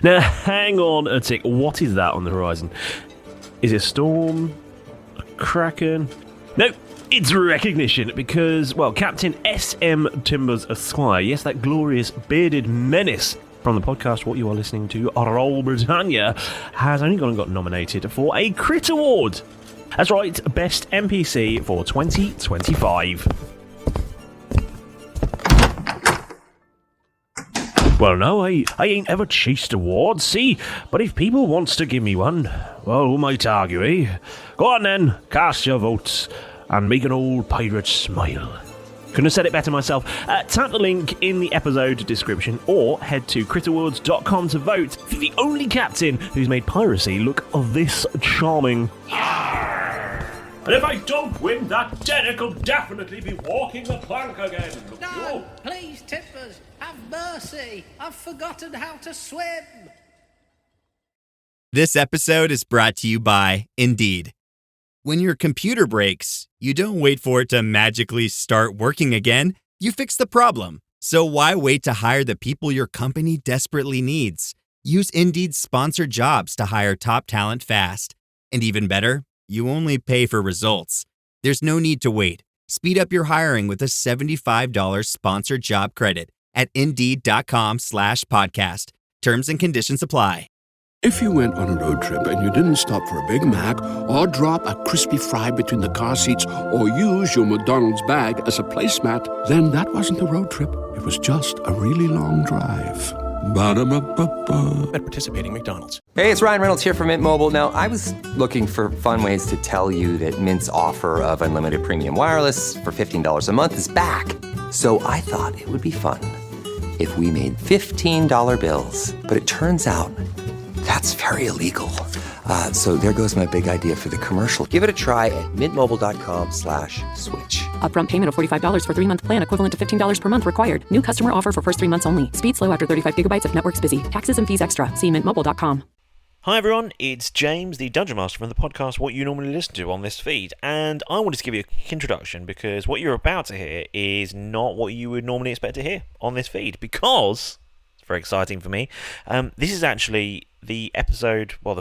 Now, hang on a tick. What is that on the horizon? Is it a storm? A kraken? No, it's recognition because, well, Captain S.M. Timbers Esquire, yes, that glorious bearded menace from the podcast What You Are Listening to, Roll Britannia, has only gone and got nominated for a Crit Award. That's right, Best NPC for 2025. Well, no, I ain't ever chased awards, see? But if people wants to give me one, well, who might argue, eh? Go on then, cast your votes, and make an old pirate smile. Couldn't have said it better myself. Tap the link in the episode description, or head to critawards.com to vote for the only captain who's made piracy look this charming. And if I don't win, that Derek will definitely be walking the plank again. No, please, Timbers, have mercy. I've forgotten how to swim. This episode is brought to you by Indeed. When your computer breaks, you don't wait for it to magically start working again. You fix the problem. So why wait to hire the people your company desperately needs? Use Indeed's sponsored jobs to hire top talent fast. And even better, you only pay for results. There's no need to wait. Speed up your hiring with a $75 sponsored job credit at Indeed.com/podcast. Terms and conditions apply. If you went on a road trip and you didn't stop for a Big Mac or drop a crispy fry between the car seats or use your McDonald's bag as a placemat, then that wasn't a road trip. It was just a really long drive. Ba-da-ba-ba-ba. At participating McDonald's. Hey, it's Ryan Reynolds here from Mint Mobile. Now, I was looking for fun ways to tell you that Mint's offer of unlimited premium wireless for $15 a month is back. So I thought it would be fun if we made $15 bills. But it turns out that's very illegal. So there goes my big idea for the commercial. Give it a try at mintmobile.com/switch. Upfront payment of $45 for 3-month plan equivalent to $15 per month required. New customer offer for first 3 months only. Speed slow after 35 gigabytes if network's busy. Taxes and fees extra. See mintmobile.com. Hi everyone, it's James, the Dungeon Master from the podcast What You Normally Listen to on this feed, and I wanted to give you a quick introduction because what you're about to hear is not what you would normally expect to hear on this feed, because it's very exciting for me. This is actually the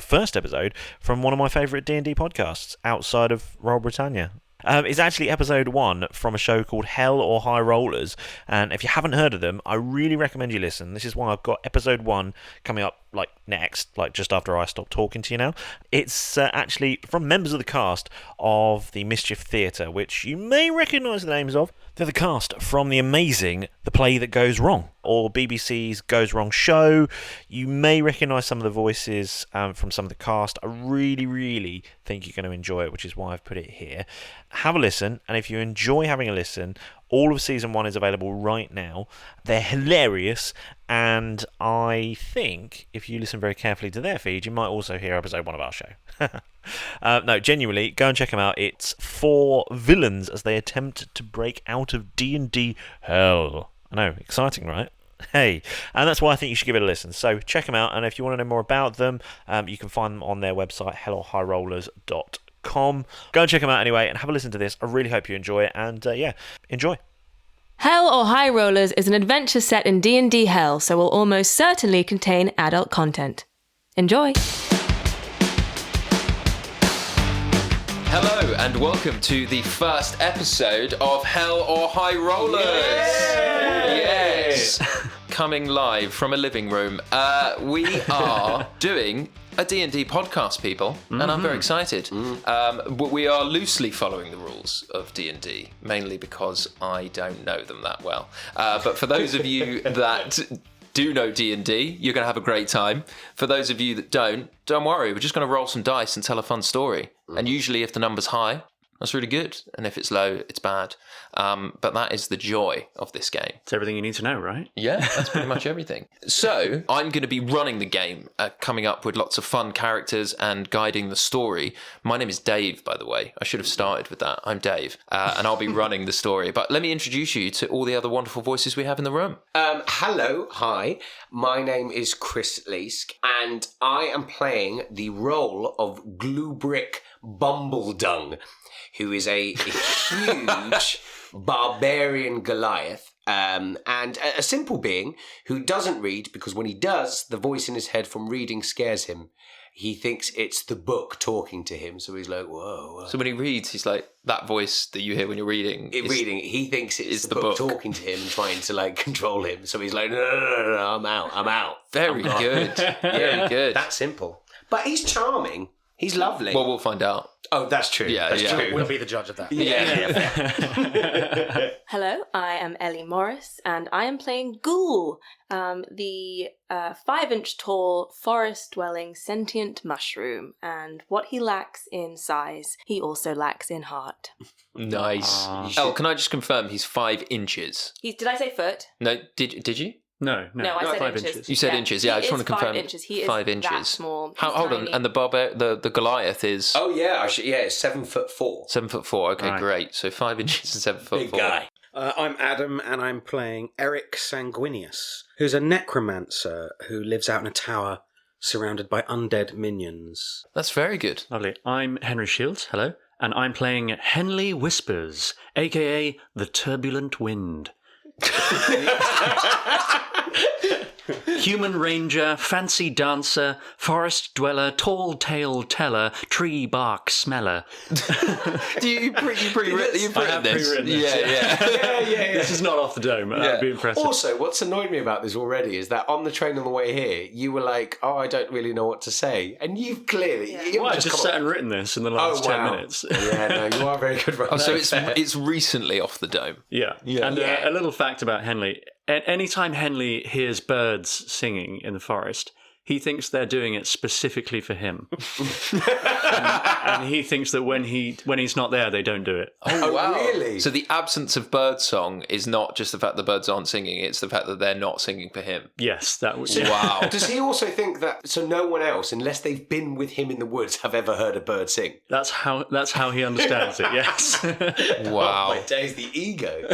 first episode from one of my favourite D&D podcasts outside of Roll Britannia. It's actually episode 1 from a show called Hell or Highrollers, and if you haven't heard of them, I really recommend you listen. This is why I've got episode 1 coming up next, just after I stop talking to you now. It's actually from members of the cast of the Mischief Theatre, which you may recognise the names of. They're the cast from the amazing The Play That Goes Wrong, or BBC's Goes Wrong show. You may recognise some of the voices from some of the cast. I really, really think you're going to enjoy it, which is why I've put it here. Have a listen, and if you enjoy having a listen, all of season 1 is available right now. They're hilarious, and I think if you listen very carefully to their feed, you might also hear episode 1 of our show. No, genuinely, go and check them out. It's 4 villains as they attempt to break out of D&D Hell. I know, exciting, right? Hey, and that's why I think you should give it a listen. So check them out, and if you want to know more about them, you can find them on their website, hellorhighrollerspodcast.com. Go and check them out anyway, and have a listen to this. I really hope you enjoy it, and enjoy. Hell or Highrollers is an adventure set in D&D Hell, so will almost certainly contain adult content. Enjoy! Hello and welcome to the first episode of Hell or Highrollers. Yes! Coming live from a living room. We are doing a D&D podcast, people, and I'm very excited. But we are loosely following the rules of D&D, mainly because I don't know them that well. But for those of you that do know D&D, you're going to have a great time. For those of you that don't worry. We're just going to roll some dice and tell a fun story. And usually if the number's high, that's really good. And if it's low, it's bad. But that is the joy of this game. It's everything you need to know, right? Yeah, that's pretty much everything. So I'm going to be running the game, coming up with lots of fun characters and guiding the story. My name is Dave, by the way. I should have started with that. I'm Dave, and I'll be running the story. But let me introduce you to all the other wonderful voices we have in the room. Hello, hi. My name is Chris Leask, and I am playing the role of Gluebrick Bumbledung, who is a huge barbarian Goliath And a simple being who doesn't read, because when he does, the voice in his head from reading scares him. He thinks it's the book talking to him, so he's like, whoa. So when he reads, he's like, that voice that you hear when you're reading. He thinks it's the book talking to him and trying to like control him. So he's like, no, I'm out. Very good. Very good. That simple. But he's charming. He's lovely. Well, we'll find out. Oh, that's true. Yeah, that's true. We'll be the judge of that. Hello, I am Ellie Morris, and I am playing Ghoul, the 5-inch tall, forest-dwelling, sentient mushroom. And what he lacks in size, he also lacks in heart. Nice. Can I just confirm he's 5 inches? Did I say foot? No, did you? No, I said 5 inches. You said inches, yeah. I just want to confirm. 5 inches. He is 5 inches. that small. Hold on, and the Goliath is. Oh yeah, it's 7'4". 7'4". Okay, Right. Great. So 5 inches and 7'4". Big guy. I'm Adam, and I'm playing Eric Sanguinius, who's a necromancer who lives out in a tower surrounded by undead minions. That's very good. Lovely. I'm Henry Shields, hello, and I'm playing Henley Whispers, a.k.a. the Turbulent Wind. Human ranger, fancy dancer, forest dweller, tall tale teller, tree bark smeller. You've pre-written this. Yeah. This is not off the dome. That'd be impressive. Also, what's annoyed me about this already is that on the train on the way here, you were like, "Oh, I don't really know what to say," and you've clearly I just sat and written this in the last 10 minutes. Yeah, no, you are very good. Oh, so it's recently off the dome. Yeah. And a little fact about Henley. Anytime Henley hears birds singing in the forest, he thinks they're doing it specifically for him. and he thinks that when he's not there, they don't do it. Oh, wow. Really? So the absence of bird song is not just the fact the birds aren't singing, it's the fact that they're not singing for him. Yes, that was... Wow. Does he also think that, so no one else, unless they've been with him in the woods, have ever heard a bird sing? That's how he understands it, yes. Wow. Oh, my days, the ego.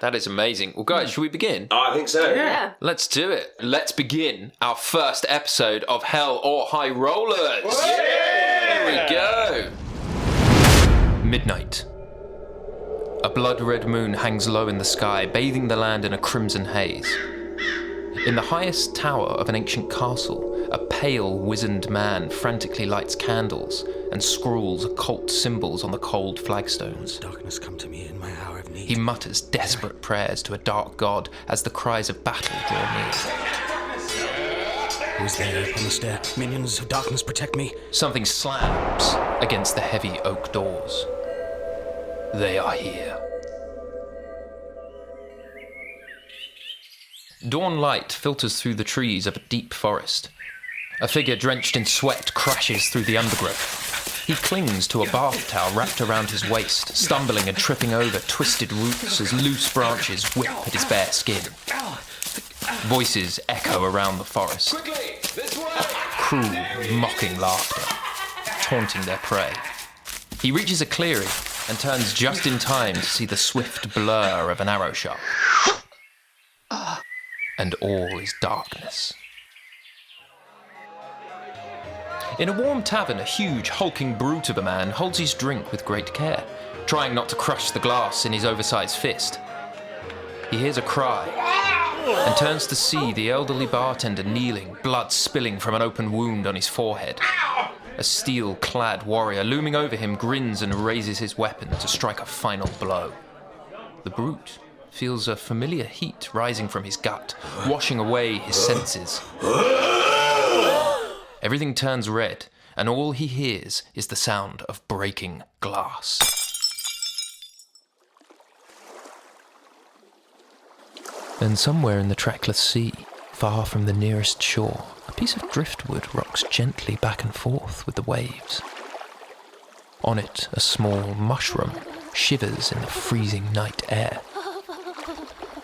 That is amazing. Well, guys, should we begin? Oh, I think so. Yeah. Let's do it. Let's begin our first episode of Hell or High Rollers. Here we go. Midnight. A blood-red moon hangs low in the sky, bathing the land in a crimson haze. In the highest tower of an ancient castle, a pale, wizened man frantically lights candles and scrawls occult symbols on the cold flagstones. Darkness come to me in my hour of need. He mutters desperate prayers to a dark god as the cries of battle draw near. Who's there upon the stair? Minions of darkness, protect me. Something slams against the heavy oak doors. They are here. Dawn light filters through the trees of a deep forest. A figure drenched in sweat crashes through the undergrowth. He clings to a bath towel wrapped around his waist, stumbling and tripping over twisted roots as loose branches whip at his bare skin. Voices echo around the forest. Quickly, this way! Cruel, mocking laughter, taunting their prey. He reaches a clearing and turns just in time to see the swift blur of an arrow shot. And all is darkness. In a warm tavern, a huge, hulking brute of a man holds his drink with great care, trying not to crush the glass in his oversized fist. He hears a cry and turns to see the elderly bartender kneeling, blood spilling from an open wound on his forehead. A steel-clad warrior looming over him grins and raises his weapon to strike a final blow. The brute feels a familiar heat rising from his gut, washing away his senses. Everything turns red, and all he hears is the sound of breaking glass. Then somewhere in the trackless sea, far from the nearest shore, a piece of driftwood rocks gently back and forth with the waves. On it, a small mushroom shivers in the freezing night air.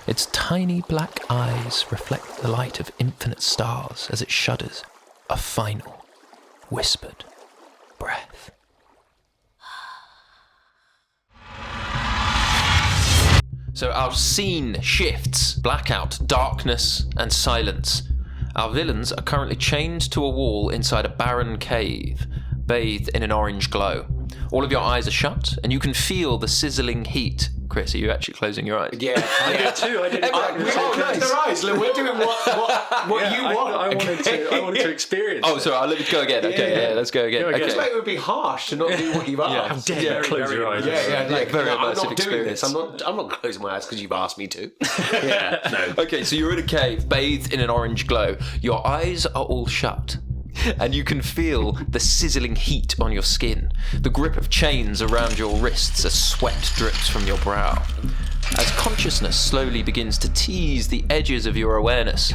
Its tiny black eyes reflect the light of infinite stars as it shudders, a final, whispered breath. So our scene shifts. Blackout, darkness, and silence. Our villains are currently chained to a wall inside a barren cave, bathed in an orange glow. All of your eyes are shut, and you can feel the sizzling heat Chris, are you actually closing your eyes? Yeah, I did too. I did. their eyes. Look, we're doing what you want. I wanted to experience. Oh, sorry, I'll let you go again. Okay, yeah, let's go again. Go again. Just like it would be harsh to not do what you've asked. How dare you close your eyes? Yeah, very I'm immersive not doing this. experience. I'm not closing my eyes because you've asked me to. Okay, so you're in a cave, bathed in an orange glow. Your eyes are all shut. And you can feel the sizzling heat on your skin, the grip of chains around your wrists as sweat drips from your brow. As consciousness slowly begins to tease the edges of your awareness,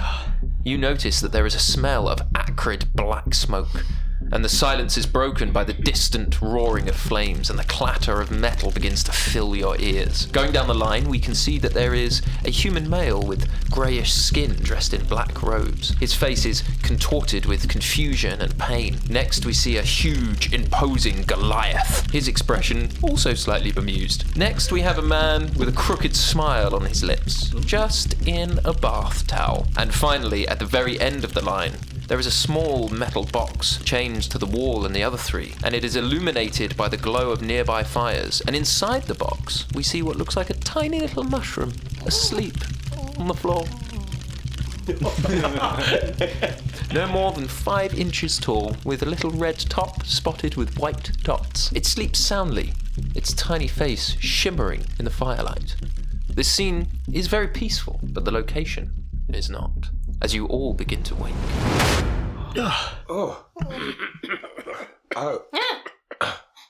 you notice that there is a smell of acrid black smoke, and the silence is broken by the distant roaring of flames, and the clatter of metal begins to fill your ears. Going down the line, we can see that there is a human male with greyish skin dressed in black robes. His face is contorted with confusion and pain. Next, we see a huge, imposing Goliath, his expression also slightly bemused. Next, we have a man with a crooked smile on his lips, just in a bath towel. And finally, at the very end of the line, there is a small metal box chained to the wall in the other three, and it is illuminated by the glow of nearby fires. And inside the box, we see what looks like a tiny little mushroom asleep on the floor. No more than 5 inches tall, with a little red top spotted with white dots. It sleeps soundly, its tiny face shimmering in the firelight. This scene is very peaceful, but the location is not, as you all begin to wake. Oh.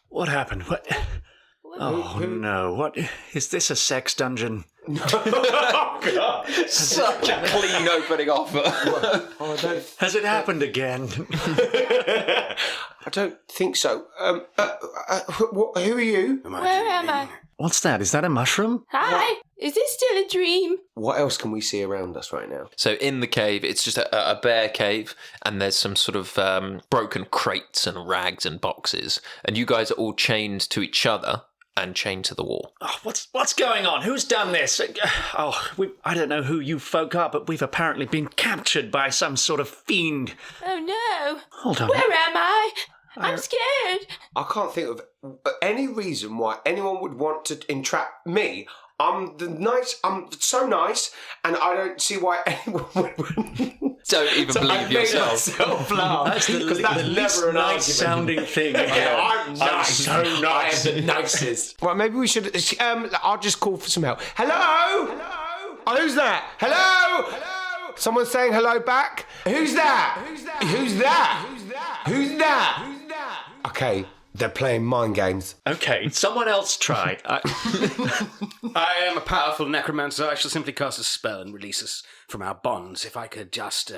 What happened? What? Oh no! What is this? A sex dungeon? Oh God! Such a clean opening offer. Has it happened again? I don't think so. Who are you? Where am I? What's that? Is that a mushroom? Hi! Is this still a dream? What else can we see around us right now? So in the cave, it's just a bare cave, and there's some sort of broken crates and rags and boxes, and you guys are all chained to each other and chained to the wall. Oh, what's going on? Who's done this? I don't know who you folk are, but we've apparently been captured by some sort of fiend. Oh no! Hold on. Where am I? I'm scared. I can't think of any reason why anyone would want to entrap me. I'm so nice, and I don't see why anyone would. Don't even believe yourself. Myself laugh. That's the least nice-sounding thing. I'm nice. I'm so nice. I am the nicest. Well, maybe we should. I'll just call for some help. Hello. Hello. Oh, who's that? Hello. Hello. Someone's saying hello back. Who's that? Who's that? Who's that? Who's that? Who's that? Who's that? Okay. They're playing mind games. Okay, someone else try. I am a powerful necromancer. I shall simply cast a spell and release us from our bonds. If I could just,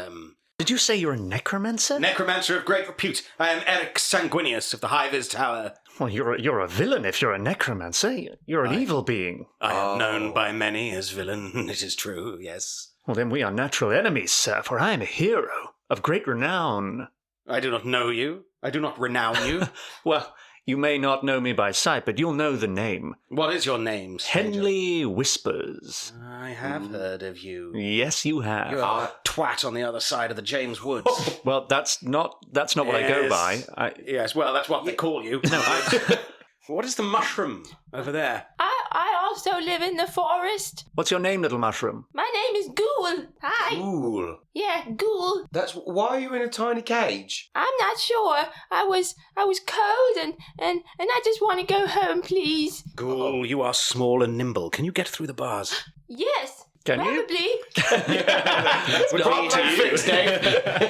Did you say you're a necromancer? Necromancer of great repute. I am Eric Sanguinius of the Highrollers Tower. Well, you're a villain if you're a necromancer. You're an evil being. I am known by many as villain. It is true, yes. Well, then we are natural enemies, sir, for I am a hero of great renown. I do not know you. I do not renown you. Well, you may not know me by sight, but you'll know the name. What is your name, stranger? Henley Whispers. I have heard of you. Yes, you have. You are a twat on the other side of the James Woods. Well, that's not what I go by. Yes, well, that's what they call you. No, What is the mushroom over there? I also live in the forest. What's your name, little mushroom? My name is Ghoul. Hi. Ghoul. Yeah, Ghoul. That's why are you in a tiny cage? I'm not sure. I was cold and I just want to go home, please. Ghoul, you are small and nimble. Can you get through the bars? Yes. Can probably. you? Problem fixed, Dave.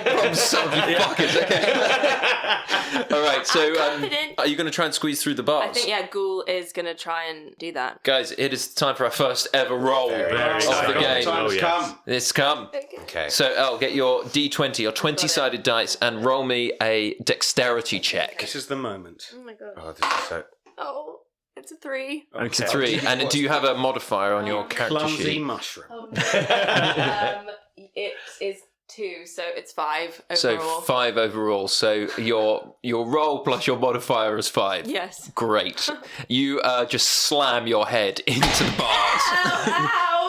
Problem solved, you fuckers. Okay. All right, so confident. are you going to try and squeeze through the bars? I think, yeah, Ghoul is going to try and do that. Guys, it is time for our first ever roll of the game. Time has come. It's come. Okay. So, Elle, get your D20, your 20-sided dice, and roll me a dexterity check. This is the moment. Oh my god. Oh, this is so. Oh, it's a 3. It's a 3. And do you have a modifier on your character Clumsy sheet? mushroom. Oh, no. It is 2, so it's 5 overall. So 5 overall. So your roll plus your modifier is 5. Yes. Great. You just slam your head into the bars.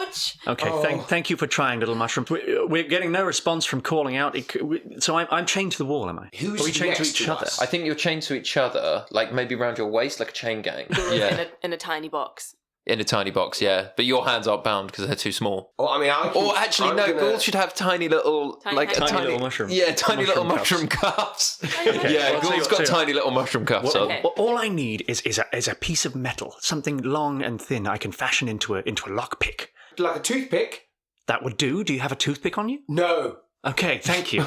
Ouch! Okay, thank you for trying, little mushroom. We're getting no response from calling out. So I'm chained to the wall, am I? Who's Are we chained to next each to other? us? I think you're chained to each other, like maybe around your waist, like a chain gang. Ghoul is in a tiny box. In a tiny box, yeah. But your hands aren't bound because they're too small. Or Ghouls should have tiny little... Tiny little mushroom. Yeah, tiny little mushroom cuffs. Yeah, Ghouls got tiny little mushroom cuffs on. Well, all I need is a piece of metal, something long and thin I can fashion into a lockpick. Like a toothpick? That would do. Do you have a toothpick on you? No. Okay, thank you.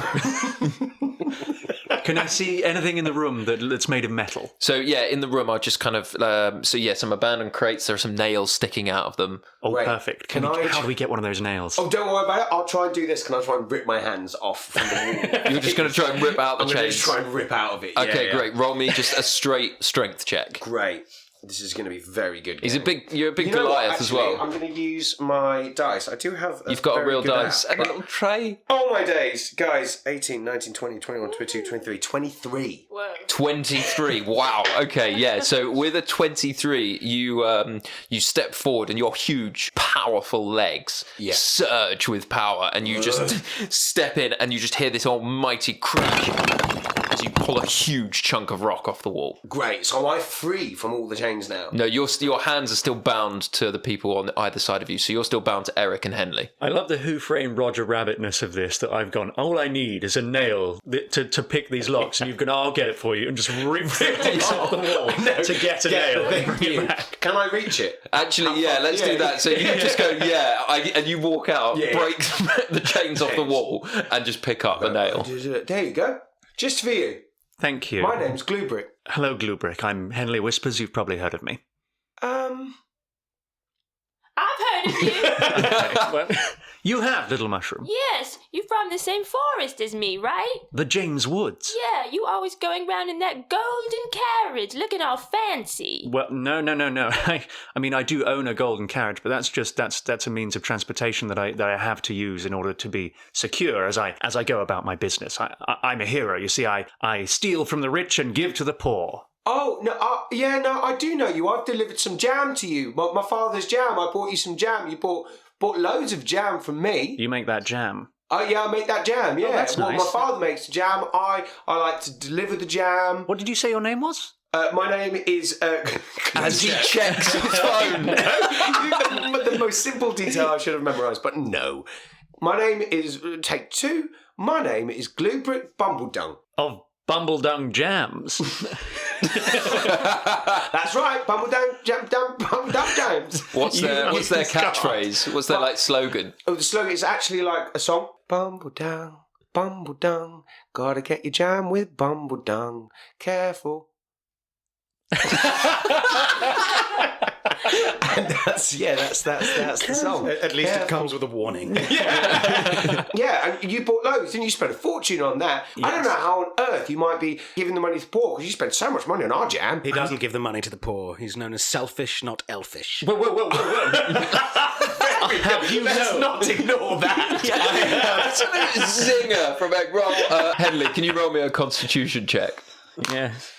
Can I see anything in the room that's made of metal? So, yeah, in the room, I'll just kind of... some abandoned crates. There are some nails sticking out of them. Oh, perfect. How do we get one of those nails? Oh, don't worry about it. I'll try and do this. Can I try and rip my hands off from the wall? You're just going to try and rip out the chains? I'm going to just try and rip out of it. Okay, great. Roll me just a straight strength check. Great. This is going to be very good. You're a big Goliath as well. I'm going to use my dice. I do have You've got a real dice and a little tray. Oh my days. Guys, 18, 19, 20, 21, 22, 23, 23. Whoa. 23. Wow. Okay, yeah. So with a 23, you step forward and your huge, powerful legs surge with power and you just step in and you just hear this almighty creak as you pull a huge chunk of rock off the wall. Great. So am I free from all the chains now? No, your hands are still bound to the people on either side of you, so you're still bound to Eric and Henley. I love the Who Framed Roger Rabbitness of this, that I've gone, all I need is a nail to pick these locks, and you've gone, I'll get it for you, and just rip it off the wall to get a nail and bring it back. Can I reach it? Actually, let's do that. So you just go, and you walk out, break the chains off the wall, and just pick up a nail. There you go. Just for you. Thank you. My name's Gluebrick. Hello, Gluebrick. I'm Henley Whispers. You've probably heard of me. I've heard of you. Okay, well, you have, Little Mushroom. Yes, you're from the same forest as me, right? The James Woods. Yeah, you always going round in that golden carriage, looking all fancy. Well, no. I mean, I do own a golden carriage, but that's a means of transportation that I have to use in order to be secure as I go about my business. I'm a hero. You see, I steal from the rich and give to the poor. Oh, no, I do know you. I've delivered some jam to you. My father's jam. I bought you some jam. You bought loads of jam from me. You make that jam? Oh, yeah, I make that jam, yeah. Oh, that's nice. My father makes jam. I like to deliver the jam. What did you say your name was? My name is... As he checks his phone. The most simple detail I should have memorised, but no. My name is... Take two. My name is Gluebrick Bumbledung. Of Bumbledung Jams. That's right, Bumbledung Jams. What's their catchphrase? What's their slogan? Oh, the slogan is actually like a song. Bumbledung, Bumbledung, gotta get your jam with Bumbledung. Careful. And that's the song. At least it comes with a warning. Yeah, and you bought loads and you spent a fortune on that. Yes. I don't know how on earth you might be giving the money to the poor because you spend so much money on our jam. He doesn't give the money to the poor. He's known as selfish, not elfish. Whoa. Let's not ignore that. Absolute zinger from Eggroll. Henley, can you roll me a constitution check? Yes.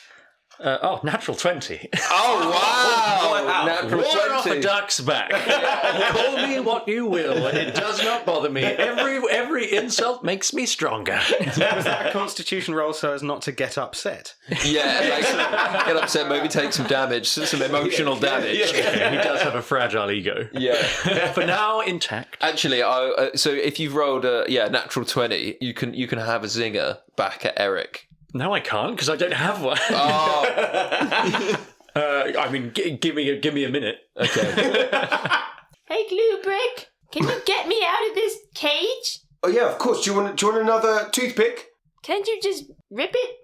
Natural 20. Oh, wow. Natural 20. Water off a duck's back. Call me what you will. It does not bother me. Every insult makes me stronger. Was that a constitution roll so as not to get upset? Yeah, get upset, maybe take some damage, some emotional damage. Yeah, he does have a fragile ego. Yeah. For now, intact. Actually, so if you've rolled a natural 20, you can have a zinger back at Eric. No, I can't because I don't have one. Oh. I mean, give me a minute. Okay. Hey, Gluebrick, can you get me out of this cage? Oh yeah, of course. Do you want another toothpick? Can't you just rip it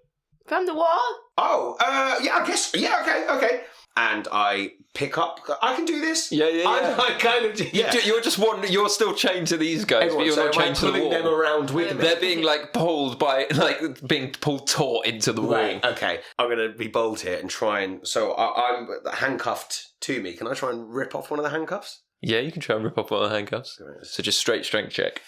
from the wall? Oh, yeah, I guess. Yeah, okay. And I pick up. I can do this. Yeah. I kind of. Yeah. You're still chained to these guys, but you're not chained to the wall. Them around with me. They're being pulled being pulled taut into the wall. Right. Okay. I'm gonna be bold here and try and. So I'm handcuffed to me. Can I try and rip off one of the handcuffs? Yeah, you can try and rip off one of the handcuffs. So just straight strength check.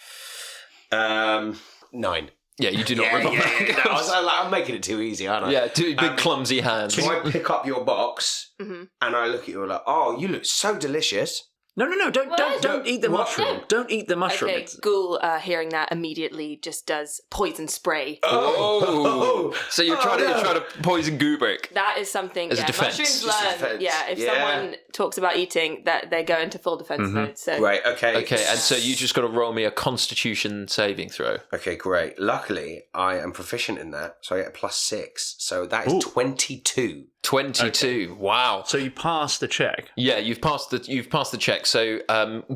9. Yeah, you do not rip off the handcuffs. I'm making it too easy, aren't I? Yeah, two big clumsy hands. So I pick up your box and I look at you like, oh, you look so delicious. No, don't eat the mushroom. Don't eat the mushroom. Okay, Ghoul, hearing that, immediately just does poison spray. Oh, so you're trying to poison Gubrick. That is something. As a defense. Mushrooms learn. Yeah, if someone talks about eating, that they go into full defense mode. So Right. Okay. Okay, and so you just got to roll me a Constitution saving throw. Okay, great. Luckily, I am proficient in that, so I get a +6. So that is 22. 22. Okay. Wow. So you pass the check. Yeah, you've passed the check. So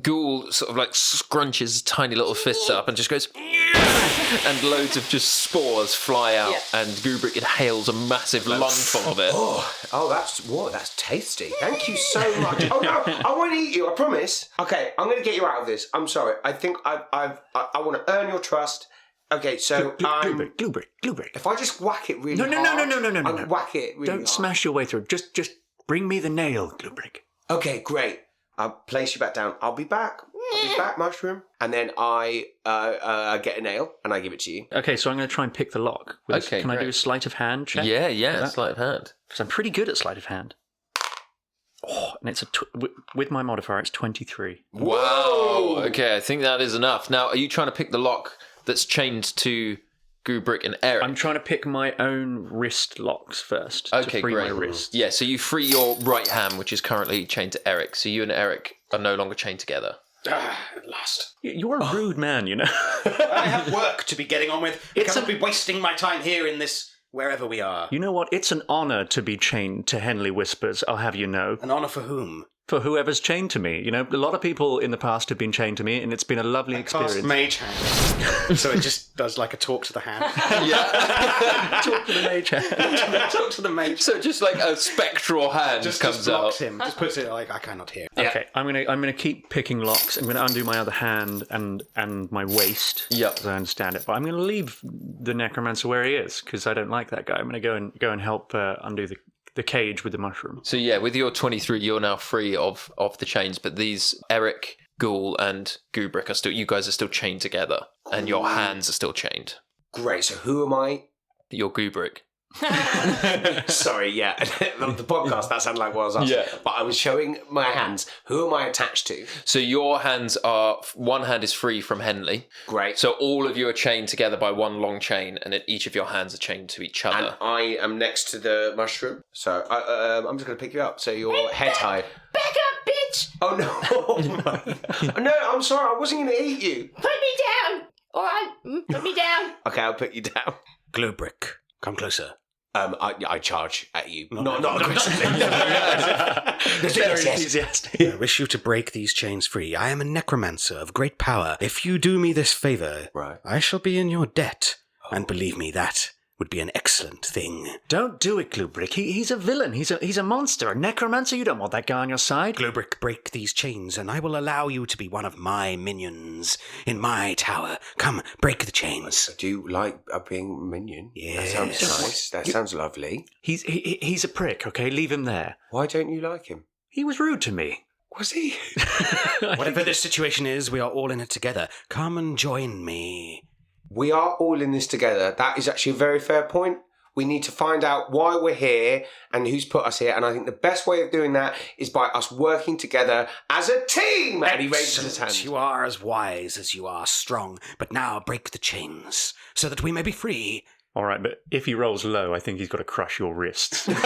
Ghoul sort of like scrunches tiny little fists up and just goes, and loads of just spores fly out, and Gubrick inhales a massive lungful of it. That's tasty. Thank you so much. Oh no, I won't eat you. I promise. Okay, I'm going to get you out of this. I'm sorry. I think I want to earn your trust. Okay, so Gubrick. If I just whack it really No. I whack it really Don't hard. smash your way through. Just bring me the nail, Gubrick. Okay, great. I'll place you back down. I'll be back. Mushroom. And then I get a nail and I give it to you. Okay, so I'm going to try and pick the lock. Okay, Can I do a sleight of hand check? Yeah, sleight of hand. Because I'm pretty good at sleight of hand. Oh, and it's with my modifier, it's 23. Whoa! Okay, I think that is enough. Now, are you trying to pick the lock that's chained to Gubrick and Eric? I'm trying to pick my own wrist locks first. Okay, to free great. my wrist. Yeah, so you free your right hand, which is currently chained to Eric. So you and Eric are no longer chained together. At last. You're a rude man, you know. I have work to be getting on with. I cannot be wasting my time here in this, wherever we are. You know what? It's an honour to be chained to Henley Whispers, I'll have you know. An honour for whom? For whoever's chained to me. You know, a lot of people in the past have been chained to me, and it's been a lovely experience. Cast mage hand. So it just does like a talk to the hand. Yeah. Talk to the mage hand. Talk to the mage. So just like a spectral hand Just comes blocks out. him. Just puts it like, I cannot hear. Okay, I'm gonna keep picking locks. I'm gonna undo my other hand and my waist, as I understand it. But I'm gonna leave the necromancer where he is because I don't like that guy. I'm gonna go and help undo the cage with the mushroom. So yeah, with your 23, you're now free of the chains. But these Eric, Ghoul, and Gubrick you guys are still chained together, and your hands are still chained. Great. So who am I? You're Gubrick. Sorry, yeah. The podcast, that sounded like what I was asking. Yeah. But I was showing my hands. Who am I attached to? So your hands one hand is free from Henley. Great. So all of you are chained together by one long chain, and each of your hands are chained to each other. And I am next to the mushroom. So I'm just going to pick you up. So you're head high. Back up, bitch! Oh, no. No, I'm sorry. I wasn't going to eat you. Put me down! All right, put me down. Okay, I'll put you down. Gluebrick, come closer. I charge at you. Not aggressively. Very enthusiastic. I wish you to break these chains free. I am a necromancer of great power. If you do me this favour, I shall be in your debt. And believe me, that would be an excellent thing. Don't do it, Gluebrick. He's a villain. He's a monster. A necromancer. You don't want that guy on your side. Gluebrick, break these chains, and I will allow you to be one of my minions in my tower. Come, break the chains. Do you like being a minion? Yes. That sounds nice. That sounds lovely. He's a prick, okay? Leave him there. Why don't you like him? He was rude to me. Was he? Whatever this situation is, we are all in it together. Come and join me. We are all in this together. That is actually a very fair point. We need to find out why we're here and who's put us here. And I think the best way of doing that is by us working together as a team. And he raises his hand. You are as wise as you are strong. But now break the chains so that we may be free. All right, but if he rolls low, I think he's got to crush your wrists. yeah,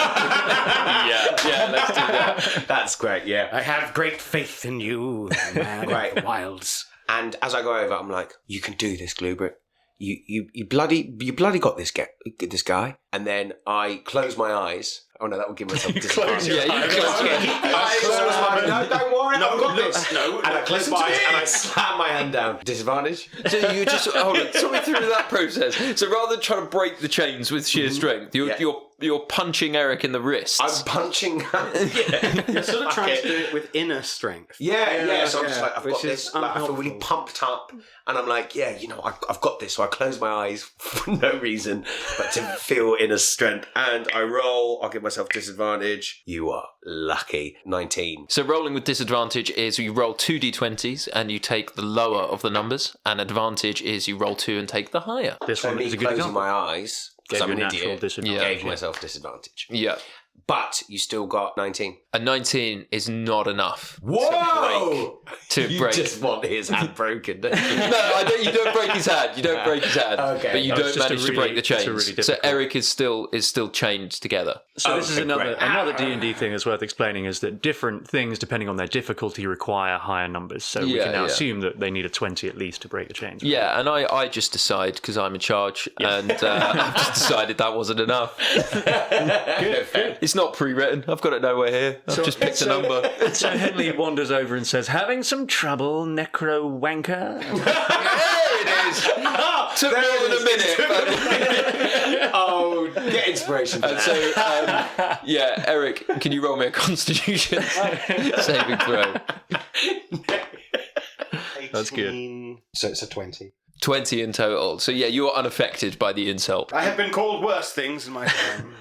let's do that. That's great, yeah. I have great faith in you, man of the wilds. And as I go over, I'm like, you can do this, Gluebrick. You bloody got this guy. And then I close my eyes. Oh no, that would give myself disadvantage. You close your eyes. No, don't worry, I've got this. No, and I close my eyes and I slam my hand down. Disadvantage. So you just hold on. Talk me through that process. So rather than trying to break the chains with sheer strength, you're punching Eric in the wrists. I'm punching. You're sort of trying to do it with inner strength. Yeah. So I'm just like, I've got Which this. is Like, I feel really pumped up, and I'm like, yeah, I've got this. So I close my eyes for no reason but to feel inner strength, and I roll. I'll give myself disadvantage. You are lucky. 19. So rolling with disadvantage is you roll 2 d20s and you take the lower of the numbers, and advantage is you roll 2 and take the higher. This So one me is a good closing example. my eyes, because Gave I'm you an natural idiot, disadvantage. gave myself disadvantage. Yeah. but you still got 19. A 19 is not enough. Whoa! To break. You just want his hand broken, don't you? No, you don't break his hand. You don't break his hand. Okay. But you don't manage to break the chains. Really so Eric is still chained together. So this is another D&D thing that's worth explaining, is that different things, depending on their difficulty, require higher numbers. So we can now assume that they need a 20 at least to break the chains. Right? Yeah, and I just decide, because I'm in charge, and I've just decided that wasn't enough. Good. It's not pre-written. I've got it nowhere here. I've just picked a number. So Henley wanders over and says, "Having some trouble, necro wanker?" There it is. Took more than a minute. Oh, get inspiration for that. So, Eric, can you roll me a Constitution saving throw? That's good. So it's a 20. 20 in total. So you're unaffected by the insult. I have been called worse things in my time.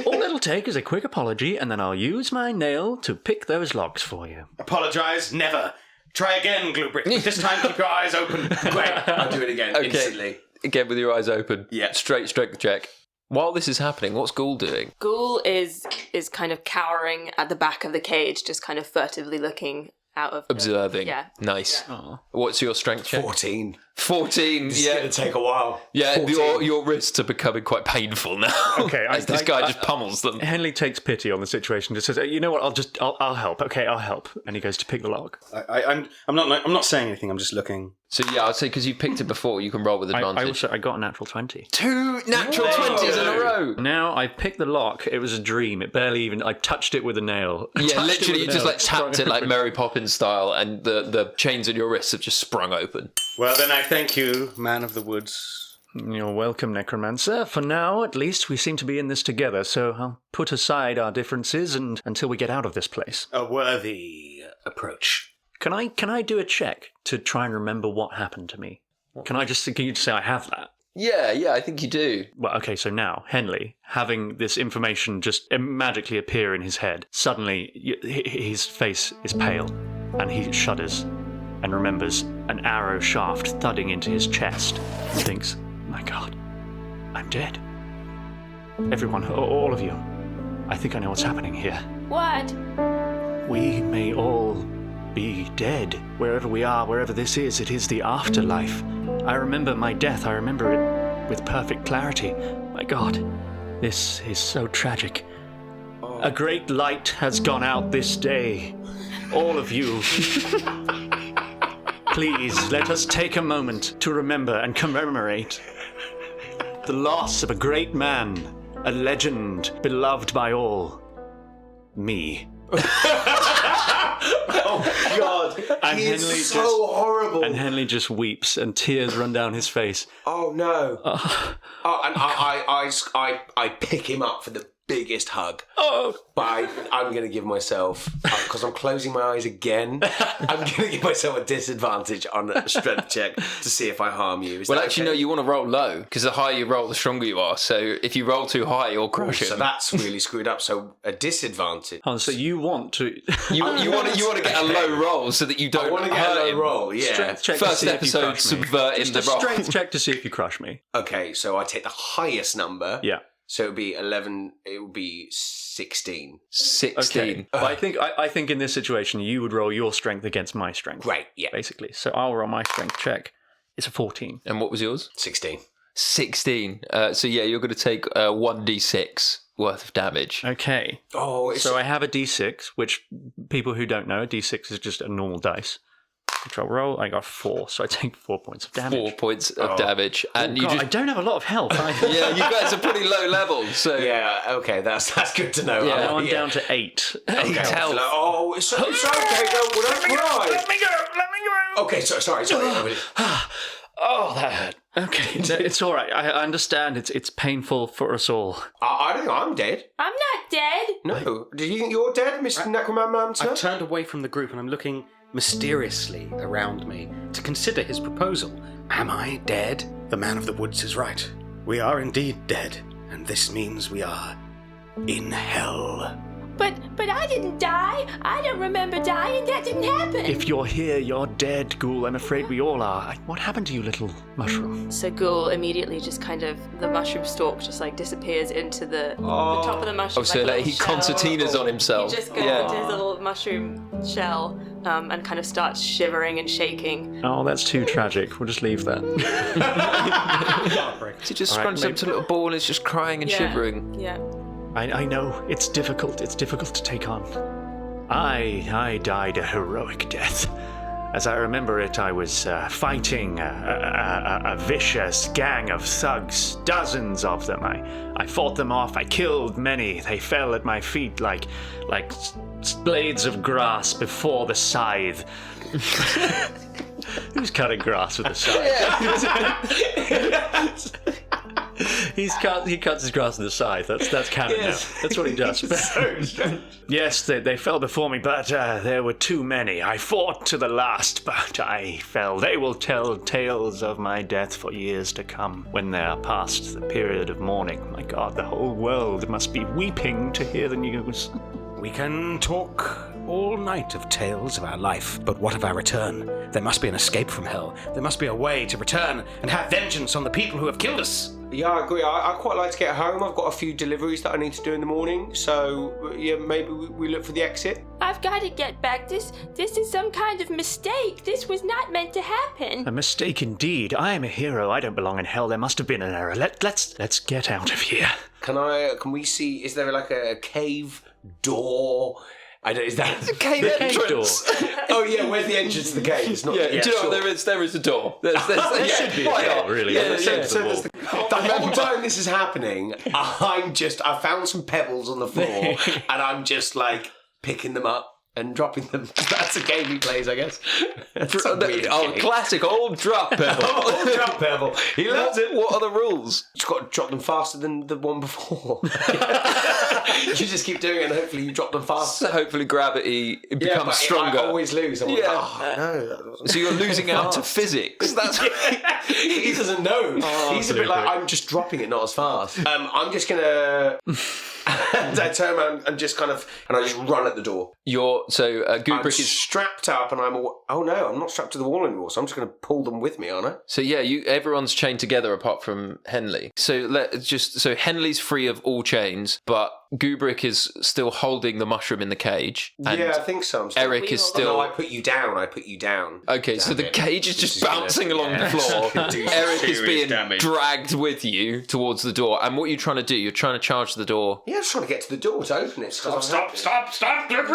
All it'll take is a quick apology, and then I'll use my nail to pick those locks for you. Apologise? Never. Try again, Gluebrick. This time keep your eyes open. Great, I'll do it again instantly. Again with your eyes open. Yeah. Straight the check. While this is happening, what's Ghoul doing? Ghoul is kind of cowering at the back of the cage, just kind of furtively looking out of observing. Yeah. Nice. Yeah. What's your strength check? 14. 14. This is going to take a while. Yeah, your wrists are becoming quite painful now. Okay, as this guy just pummels them. Henley takes pity on the situation. Just says, "You know what? I'll help. Okay, I'll help." And he goes to pick the lock. I'm not saying anything. I'm just looking. So I'd say because you've picked it before, you can roll with advantage. I got a natural 20. 2 natural 20s in a row. Now I picked the lock. It was a dream. It barely even. I touched it with a nail. Yeah, literally, you just tapped it like Mary Poppins style, and the chains on your wrists have just sprung open. Well, then I thank you, man of the woods. You're welcome, Necromancer. For now, at least, we seem to be in this together, so I'll put aside our differences until we get out of this place. A worthy approach. Can I do a check to try and remember what happened to me? Can you just say I have that? Yeah, I think you do. Well, okay, so now, Henley, having this information just magically appear in his head, suddenly his face is pale, and he shudders and remembers an arrow shaft thudding into his chest and thinks, "My God, I'm dead. Everyone, all of you, I think I know what's happening here. What? We may all be dead. Wherever we are, wherever this is, it is the afterlife. I remember my death. I remember it with perfect clarity. My God, this is so tragic. A great light has gone out this day. All of you, please let us take a moment to remember and commemorate the loss of a great man, a legend beloved by all. Me." Oh, God. And Henley so horrible. And Henley just weeps, and tears run down his face. Oh, no. And I pick him up for the biggest hug. But I'm going to give myself, because I'm closing my eyes again, I'm going to give myself a disadvantage on a strength check to see if I harm you. Well, actually, no, you want to roll low, because the higher you roll, the stronger you are. So if you roll too high, you'll crush him. So that's really screwed up. So a disadvantage. Oh, so you want to... you want to get a low roll so that you don't hurt him. I want to get a low roll, yeah. Strength check First episode, subverting the roll. Strength check to see if you crush me. Okay, so I take the highest number. Yeah. So it would be 11, it would be 16. 16. Okay. But I think in this situation, you would roll your strength against my strength. Right, yeah. Basically. So I'll roll my strength check. It's a 14. And what was yours? 16. 16. So you're going to take 1d6 worth of damage. Okay. So I have a d6, which people who don't know, a d6 is just a normal dice. Control roll. I got 4, so I take 4 points of damage. 4 points of damage, and I don't have a lot of health. Yeah, you guys are pretty low level. So yeah, okay, that's good to know. Yeah, I'm down to 8. 8 health. Oh, it's okay. No, don't cry. Let me go. Okay, sorry. Oh, that hurt. Okay, it's all right. I understand. It's painful for us all. I don't think I'm dead. I'm not dead. No. Do you think you're dead, Mr. Necromancer? I've turned away from the group and I'm looking mysteriously around me to consider his proposal. Am I dead? The man of the woods is right. We are indeed dead, and this means we are in hell. But I didn't die. I don't remember dying. That didn't happen. If you're here, you're dead, Ghoul. I'm afraid we all are. What happened to you, little mushroom? So Ghoul immediately just kind of, the mushroom stalk just like disappears into the top of the mushroom. Oh, so like he concertinas on himself. He just goes into his little mushroom shell and kind of starts shivering and shaking. Oh, that's too tragic. We'll just leave that. He just scrunched up to a little ball and is just crying and shivering. Yeah. I know, it's difficult to take on. I died a heroic death. As I remember it, I was fighting a vicious gang of thugs, dozens of them. I fought them off, I killed many. They fell at my feet like blades of grass before the scythe. Who's cutting grass with a scythe? He cuts his grass with a scythe. That's canon now. That's what he does. Yes, they fell before me, but there were too many. I fought to the last, but I fell. They will tell tales of my death for years to come when they are past the period of mourning. My God, the whole world must be weeping to hear the news. We can talk all night of tales of our life, but what of our return? There must be an escape from hell. There must be a way to return and have vengeance on the people who have killed us. Yeah, I agree. I quite like to get home. I've got a few deliveries that I need to do in the morning, so yeah, maybe we look for the exit. I've got to get back. This is some kind of mistake. This was not meant to happen. A mistake indeed. I am a hero. I don't belong in hell. There must have been an error. Let's get out of here. Can we see? Is there like a cave door? Is that the cave entrance? Oh yeah, where's the entrance to the cave? It's not. Do you know what? There is a door. There should be a door, really. The whole time this is happening, I found some pebbles on the floor, and I'm just like picking them up and dropping them. That's a game he plays, I guess. Classic old drop pebble. Old drop pebble. He loves it. What are the rules? You've got to drop them faster than the one before. You just keep doing it and hopefully you drop them faster. So hopefully gravity becomes stronger. I always lose. I'm no. So you're losing out to physics. That's he doesn't know. He's a bit like, I'm just dropping it, not as fast. I'm just going to... And I turn around and just I just run at the door. Goobrick is strapped up, and oh no, I'm not strapped to the wall anymore. So I'm just going to pull them with me, aren't I? So yeah, everyone's chained together apart from Henley. So Henley's free of all chains, but Goobrick is still holding the mushroom in the cage. And I think so. Eric is still. No, I put you down. Okay, so the cage is just bouncing along the floor. Eric is being dragged with you towards the door. And what are you trying to do? You're trying to charge the door. Yeah, I'm just trying to get to the door to open it. Stop! Are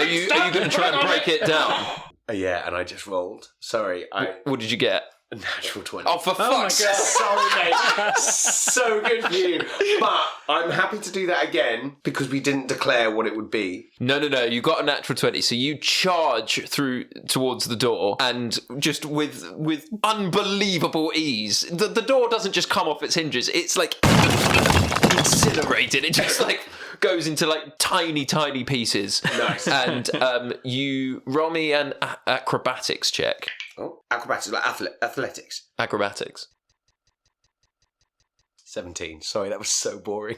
you going to try and break it down? Yeah, and I just rolled. Sorry. What did you get? A natural 20. Oh, for fuck's sake. Sorry, mate. So good for you. But I'm happy to do that again because we didn't declare what it would be. No. You got a natural 20. So you charge through towards the door and just with unbelievable ease. The door doesn't just come off its hinges. It's like incinerated. It just like goes into like tiny pieces. Nice. And you roll me an acrobatics check. Oh, acrobatics, like athletics. Acrobatics. 17. Sorry, that was so boring.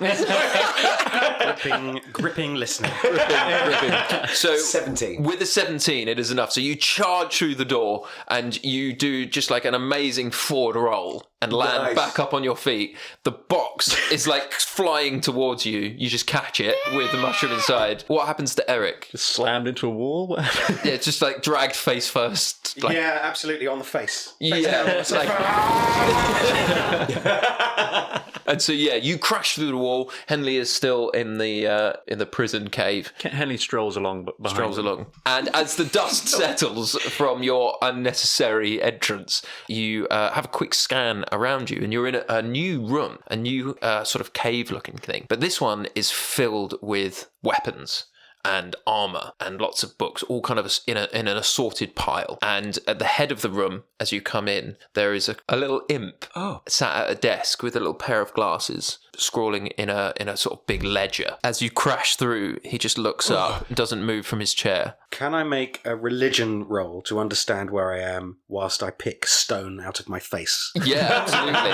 gripping listening. Gripping. So 17. With a 17, it is enough. So you charge through the door and you do just like an amazing forward roll and land back up on your feet. The box is like flying towards you. You just catch it with the mushroom inside. What happens to Eric? Just slammed into a wall? Yeah, just like dragged face first. Like, yeah, absolutely, on the face. It's like... And so you crash through the wall. Henley is still in the prison cave. Henley strolls along, And as the dust settles from your unnecessary entrance, you have a quick scan around you, and you're in a new room, a new sort of cave-looking thing. But this one is filled with weapons and armour and lots of books, all kind of in an assorted pile. And at the head of the room, as you come in, there is a little imp sat at a desk with a little pair of glasses, scrawling in a sort of big ledger. As you crash through, he just looks up and doesn't move from his chair. Can I make a religion roll to understand where I am whilst I pick stone out of my face? Yeah, absolutely.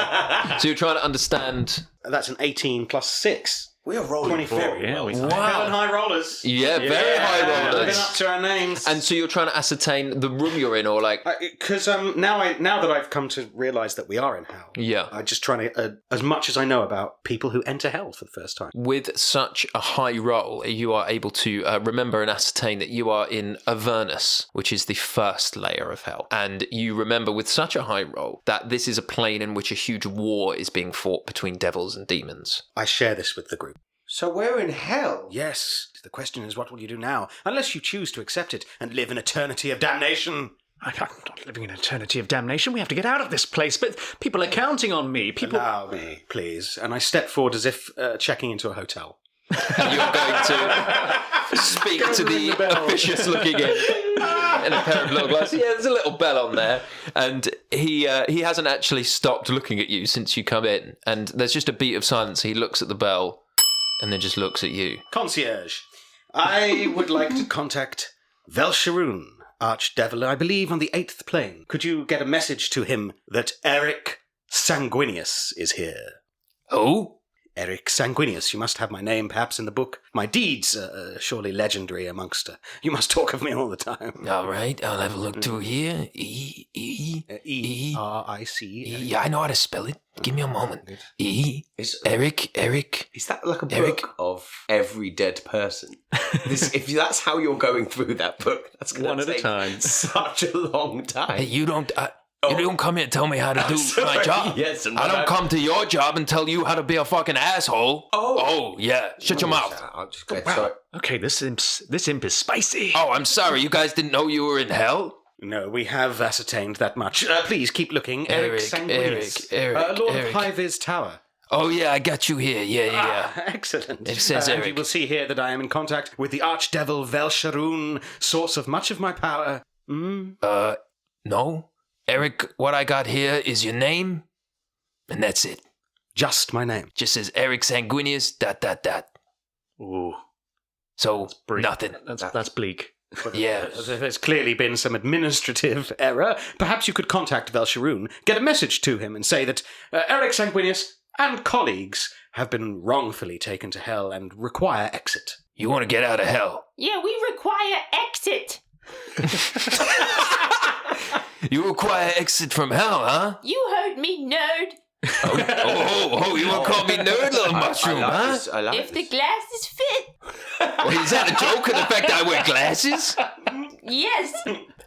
So you're trying to understand... That's an 18 plus 6. We are rolling 24, yeah. well. Wow. And high rollers. Yeah, very high rollers. Living up to our names. And so you're trying to ascertain the room you're in, or like... Because now that I've come to realise that we are in hell, Yeah. I'm just trying to, as much as I know about people who enter hell for the first time. With such a high roll, you are able to remember and ascertain that you are in Avernus, which is the first layer of hell. And you remember with such a high roll that this is a plane in which a huge war is being fought between devils and demons. I share this with the group. So we're in hell? Yes. The question is, what will you do now? Unless you choose to accept it and live an eternity of damnation. I'm not living an eternity of damnation. We have to get out of this place, but people are counting on me. Allow me, please. And I step forward as if checking into a hotel. And you're going to speak to the officious looking in a pair of little glasses. Yeah, there's a little bell on there. And he hasn't actually stopped looking at you since you come in. And there's just a beat of silence. He looks at the bell and then just looks at you. Concierge, I would like to contact Velsharoon, Archdevil, I believe on the 8th plane. Could you get a message to him that Eric Sanguinius is here? Oh? Eric Sanguinius, you must have my name perhaps in the book. My deeds are surely legendary amongst you must talk of me all the time. All right, I'll have a look through here. E-R-I-C. Yeah, I know how to spell it. Give me a moment. Eric. Is that like a book of every dead person? If that's how you're going through that book, that's going to take such a long time. Hey, you don't come here and tell me how to do my job. Yes, I don't come to your job and tell you how to be a fucking asshole. Oh yeah. Shut your mouth. I'll just get sorry. Okay, this imp is spicy. Oh, I'm sorry. You guys didn't know you were in hell? No, we have ascertained that much. Please keep looking. Eric Sanguinius. Lord of High-Vis Tower. Oh, yeah, I got you here. Yeah. Excellent. It says And Eric. you will see here that I am in contact with the Archdevil Velsharoon, source of much of my power. No. Eric, what I got here is your name, and that's it. Just my name. Just says Eric Sanguinius, ... Ooh. So, nothing. That's bleak. Yeah. There's clearly been some administrative error. Perhaps you could contact Velsharoon, get a message to him, and say that Eric Sanguinius and colleagues have been wrongfully taken to hell and require exit. You want to get out of hell? Yeah, we require exit. You require exit from hell, huh? You heard me, nerd. You want to call me nerd, little mushroom, huh? If the glasses fit. Is that a joke of the fact I wear glasses? Yes.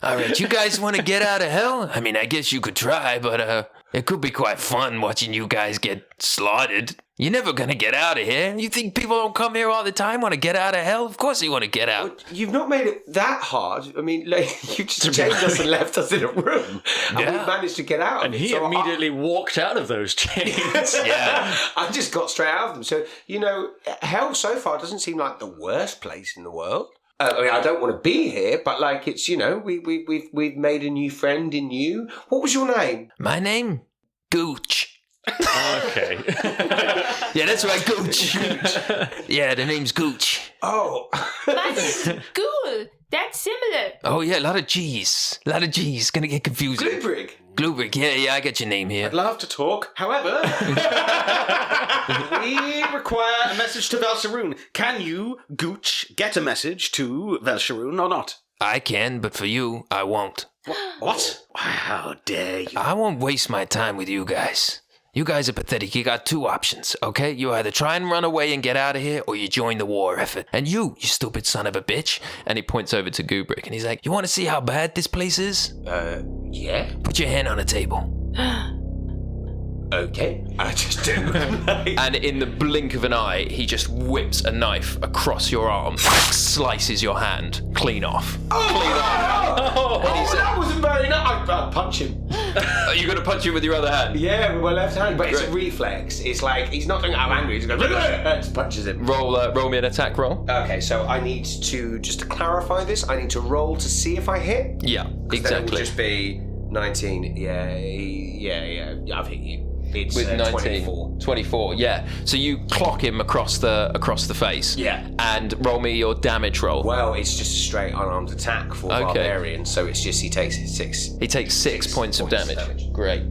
All right, you guys want to get out of hell? I mean, I guess you could try, but it could be quite fun watching you guys get slaughtered. You're never going to get out of here. You think people don't come here all the time, want to get out of hell? Of course they want to get out. Well, you've not made it that hard. I mean, like, you just chained us and left us in a room. And we managed to get out. And he immediately walked out of those chains. Yeah. I just got straight out of them. So, hell so far doesn't seem like the worst place in the world. I mean, I don't want to be here, but like it's, we've made a new friend in you. What was your name? My name? Gooch. Okay. Yeah, that's right, Gooch. Yeah, the name's Gooch. Oh. Mine is Ghoul. That's similar. Oh, yeah, a lot of G's. Gonna get confusing. Glubrig, yeah, I got your name here. I'd love to talk. However, we require a message to Velsharoon. Can you, Gooch, get a message to Velsharoon or not? I can, but for you, I won't. What? How dare you? I won't waste my time with you guys. You guys are pathetic. You got two options, okay? You either try and run away and get out of here, or you join the war effort. And you stupid son of a bitch. And he points over to Gubrick, and he's like, you want to see how bad this place is? Yeah. Put your hand on the table. Okay. I just do. And in the blink of an eye, he just whips a knife across your arm, slices your hand clean off. That wasn't very nice. I'll punch him. Are you going to punch him with your other hand? Yeah, with my left hand. But it's a reflex. It's like, he's not doing it out of anger. He's going, just punches him. Roll me an attack roll. Okay, so I need to, just to clarify this, I need to roll to see if I hit? Yeah, exactly. Then it will just be 19. Yeah, I've hit you. It's with 19. 24, yeah. So you clock him across the face. Yeah. And roll me your damage roll. Well, it's just a straight unarmed attack for Barbarian, so it's just he takes 6. He takes 6 points of damage. Great.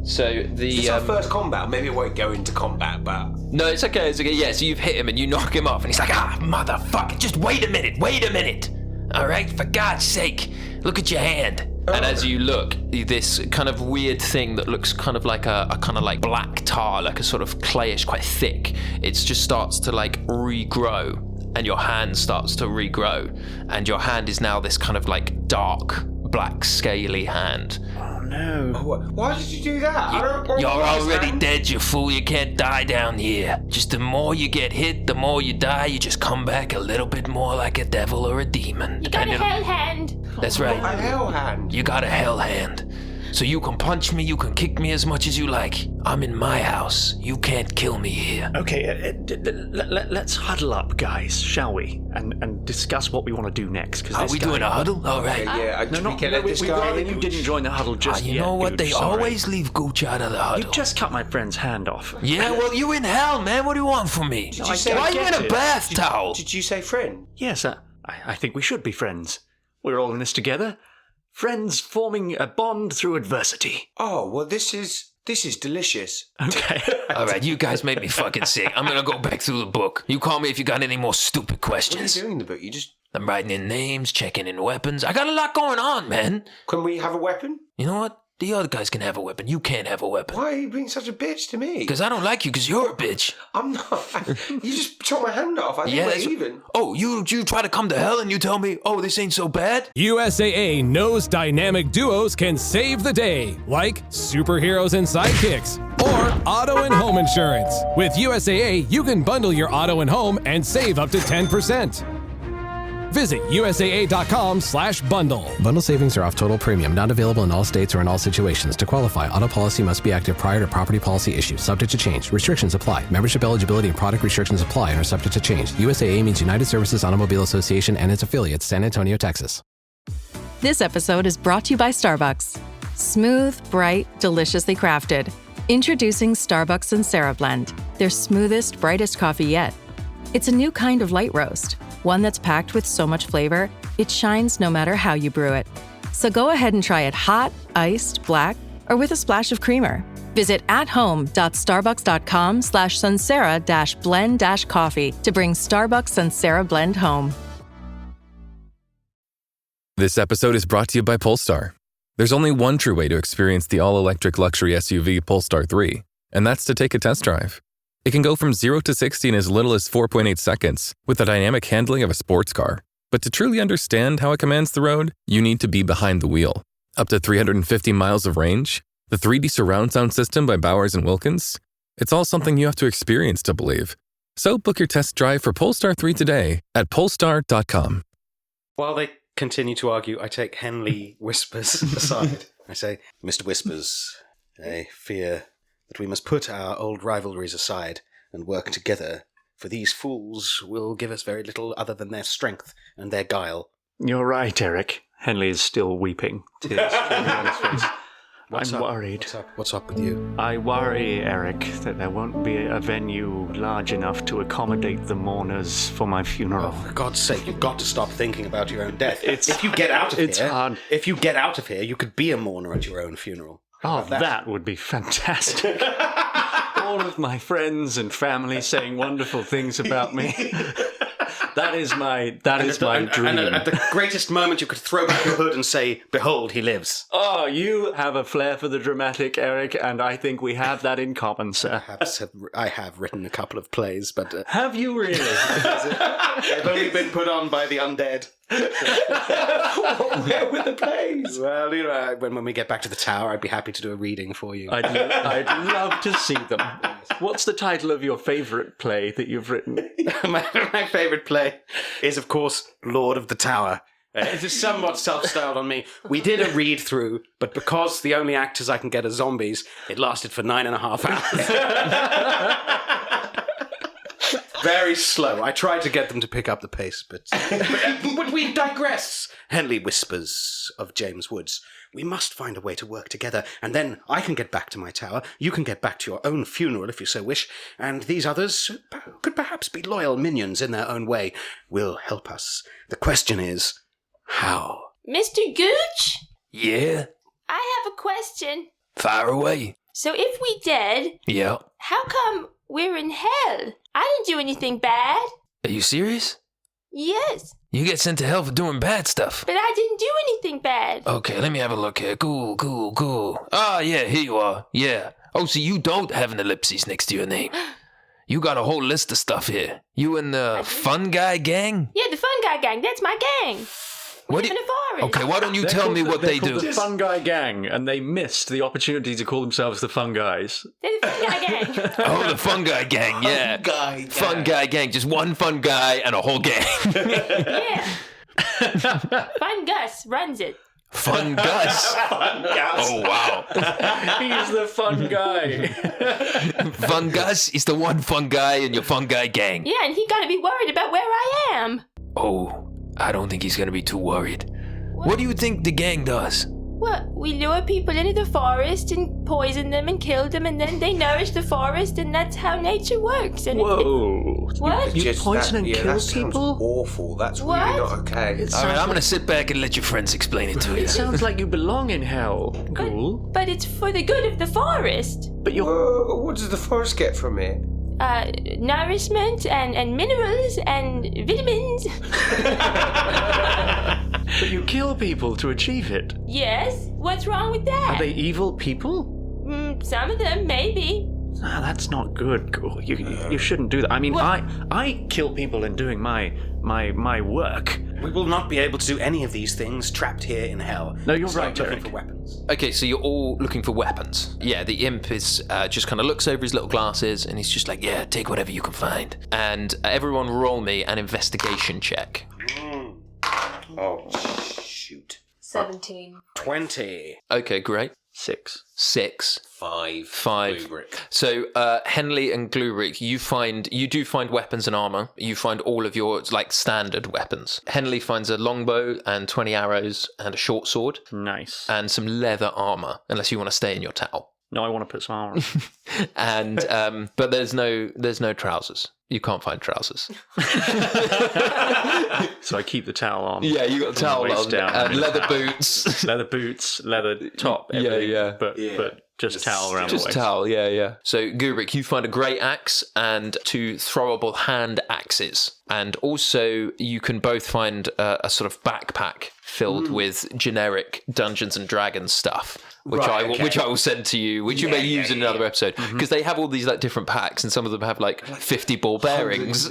So the It's our first combat. Maybe it won't go into combat, but... No, it's okay. It's okay. Yeah, so you've hit him and you knock him off, and he's like, motherfucker, just wait a minute. All right, for God's sake, look at your hand. And as you look, this kind of weird thing that looks kind of like a kind of like black tar, like a sort of clayish, quite thick, it just starts to like regrow, and your hand starts to regrow, and your hand is now this kind of like dark, black, scaly hand. Oh no. Why did you do that? You're already dead, you fool. You can't die down here. Just the more you get hit, the more you die. You just come back a little bit more like a devil or a demon. You got a hell hand. That's right. A hell hand. You got a hell hand. So you can punch me, you can kick me as much as you like. I'm in my house. You can't kill me here. Okay, let's huddle up, guys, shall we? And discuss what we want to do next. Are we doing a huddle? All right. We'd rather you didn't join the huddle just yet. You know what? Dude, they always leave Gooch out of the huddle. You just cut my friend's hand off. Yeah, well, you in hell, man. What do you want from me? Why are you in a bath towel? Did you say friend? Yes, I think we should be friends. We're all in this together. Friends forming a bond through adversity. Oh, well, this is delicious. Okay. All right, you guys made me fucking sick. I'm gonna go back through the book. You call me if you got any more stupid questions. What are you doing in the book? I'm writing in names, checking in weapons. I got a lot going on, man. Can we have a weapon? You know what? The other guys can have a weapon. You can't have a weapon. Why are you being such a bitch to me? Because I don't like you, because you're a bitch. I'm not. You just chopped my hand off. I think we're even. Oh, you try to come to hell and you tell me, oh, this ain't so bad? USAA knows dynamic duos can save the day, like superheroes and sidekicks, or auto and home insurance. With USAA, you can bundle your auto and home and save up to 10%. Visit USAA.com/bundle. Bundle savings are off total premium, not available in all states or in all situations. To qualify, auto policy must be active prior to property policy issue, subject to change. Restrictions apply. Membership eligibility and product restrictions apply and are subject to change. USAA means United Services Automobile Association and its affiliates, San Antonio, Texas. This episode is brought to you by Starbucks. Smooth, bright, deliciously crafted. Introducing Starbucks Sansera Blend, their smoothest, brightest coffee yet. It's a new kind of light roast, one that's packed with so much flavor, it shines no matter how you brew it. So go ahead and try it hot, iced, black, or with a splash of creamer. Visit athome.starbucks.com/Sansera-blend-coffee to bring Starbucks Sansera Blend home. This episode is brought to you by Polestar. There's only one true way to experience the all-electric luxury SUV Polestar 3, and that's to take a test drive. It can go from 0 to 60 in as little as 4.8 seconds with the dynamic handling of a sports car. But to truly understand how it commands the road, you need to be behind the wheel. Up to 350 miles of range, the 3D surround sound system by Bowers & Wilkins. It's all something you have to experience to believe. So book your test drive for Polestar 3 today at polestar.com. While they continue to argue, I take Henley Whispers aside. I say, Mr. Whispers, I fear that we must put our old rivalries aside and work together, for these fools will give us very little other than their strength and their guile. You're right, Eric. Henley is still weeping. Tears streaming on his face. I'm worried. What's up with you? I worry, Eric, that there won't be a venue large enough to accommodate the mourners for my funeral. Oh, for God's sake, you've got to stop thinking about your own death. If you get out of here, you could be a mourner at your own funeral. Oh, that would be fantastic. All of my friends and family saying wonderful things about me. That is my dream. And at the greatest moment, you could throw back your hood and say, "Behold, he lives." Oh, you have a flair for the dramatic, Eric, and I think we have that in common, sir. Perhaps I have written a couple of plays, but... have you really? They've only been put on by the undead. Where were the plays? Well, you know, when we get back to the tower, I'd be happy to do a reading for you. I'd love to see them. What's the title of your favourite play that you've written? my favourite play is, of course, Lord of the Tower. It is somewhat self-styled on me. We did a read-through, but because the only actors I can get are zombies, it lasted for 9.5 hours. Very slow. I tried to get them to pick up the pace, but we digress. Henley Whispers of James Woods. We must find a way to work together, and then I can get back to my tower, you can get back to your own funeral if you so wish, and these others could perhaps be loyal minions in their own way, will help us. The question is, how? Mr. Gooch? Yeah? I have a question. Fire away. So if we dead, Yeah. how come we're in hell? I didn't do anything bad. Are you serious? Yes, You get sent to hell for doing bad stuff. but I didn't do anything bad. Okay, let me have a look here. Cool. Ah, yeah, here you are. Yeah. Oh, so you don't have an ellipses next to your name. You got a whole list of stuff here. You in the Fun Guy Gang? Yeah, the Fun Guy Gang. That's my gang. What do In a forest. Okay, why don't you They're tell called me what they're they called do? The Fun Guy Gang, and they missed the opportunity to call themselves the Fun Guys. They're the Fun Guy Gang. Oh, the Fun Guy Gang, yeah. Fun Guy Gang. Just one fun guy and a whole gang. Yeah. Fun Gus runs it. Fun Gus. Fun Gus. Oh, wow. He's the fun guy. Fun Gus is the one fun guy in your Fun Guy Gang. Yeah, and he gotta be worried about where I am. Oh, I don't think he's going to be too worried. What do you think the gang does? Well, we lure people into the forest and poison them and kill them, and then they nourish the forest, and that's how nature works. And Whoa. What? You poison and kill that sounds people? awful. That's What? really not okay. All right, I'm going to sit back and let your friends explain it to you. It sounds like you belong in hell, Ghoul. But it's for the good of the forest. But you're... What does the forest get from it? Nourishment and minerals and vitamins. But you kill people to achieve it. Yes? What's wrong with that? Are they evil people? Some of them, maybe. Ah, that's not good, Ghoul. You shouldn't do that. I mean, I kill people in doing my work. We will not be able to do any of these things trapped here in hell. No, you're So right, looking Eric. for weapons. Okay, so you're all looking for weapons. Yeah, the imp is just kind of looks over his little glasses and he's just like, yeah, take whatever you can find. And everyone roll me an investigation check. Oh, shoot. 17. 20. Okay, great. 6. 5. 5. Gluebrick. So Henley and Gluebrick, you do find weapons and armor. You find all of your like standard weapons. Henley finds a longbow and 20 arrows and a short sword. Nice. And some leather armor, unless you want to stay in your towel. No, I want to put some armor on. And but there's no trousers. You can't find trousers. So I keep the towel on. Yeah, you got a towel on down. and leather boots. Leather boots, leather top, everything. Yeah. But just towel around the waist. Just towel, yeah. So, Gubrik, you find a great axe and 2 throwable hand axes. And also, you can both find a sort of backpack filled with generic Dungeons and Dragons stuff, which I will send to you, which you may use in another episode, because they have all these like different packs, and some of them have like 50 ball bearings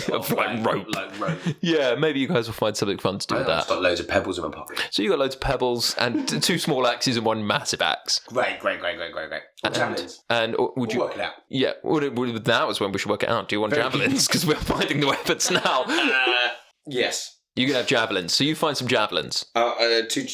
of like rope. Like rope. Yeah, maybe you guys will find something fun to do with I've that. got loads of pebbles in my pocket. So you got loads of pebbles and 2 small axes and 1 massive axe. Great. Javelins. And would you We'll work it out. Yeah, now is when we should work it out. Do you want javelins? Because we're finding the weapons now. Yes. You can have javelins. So you find some javelins. Two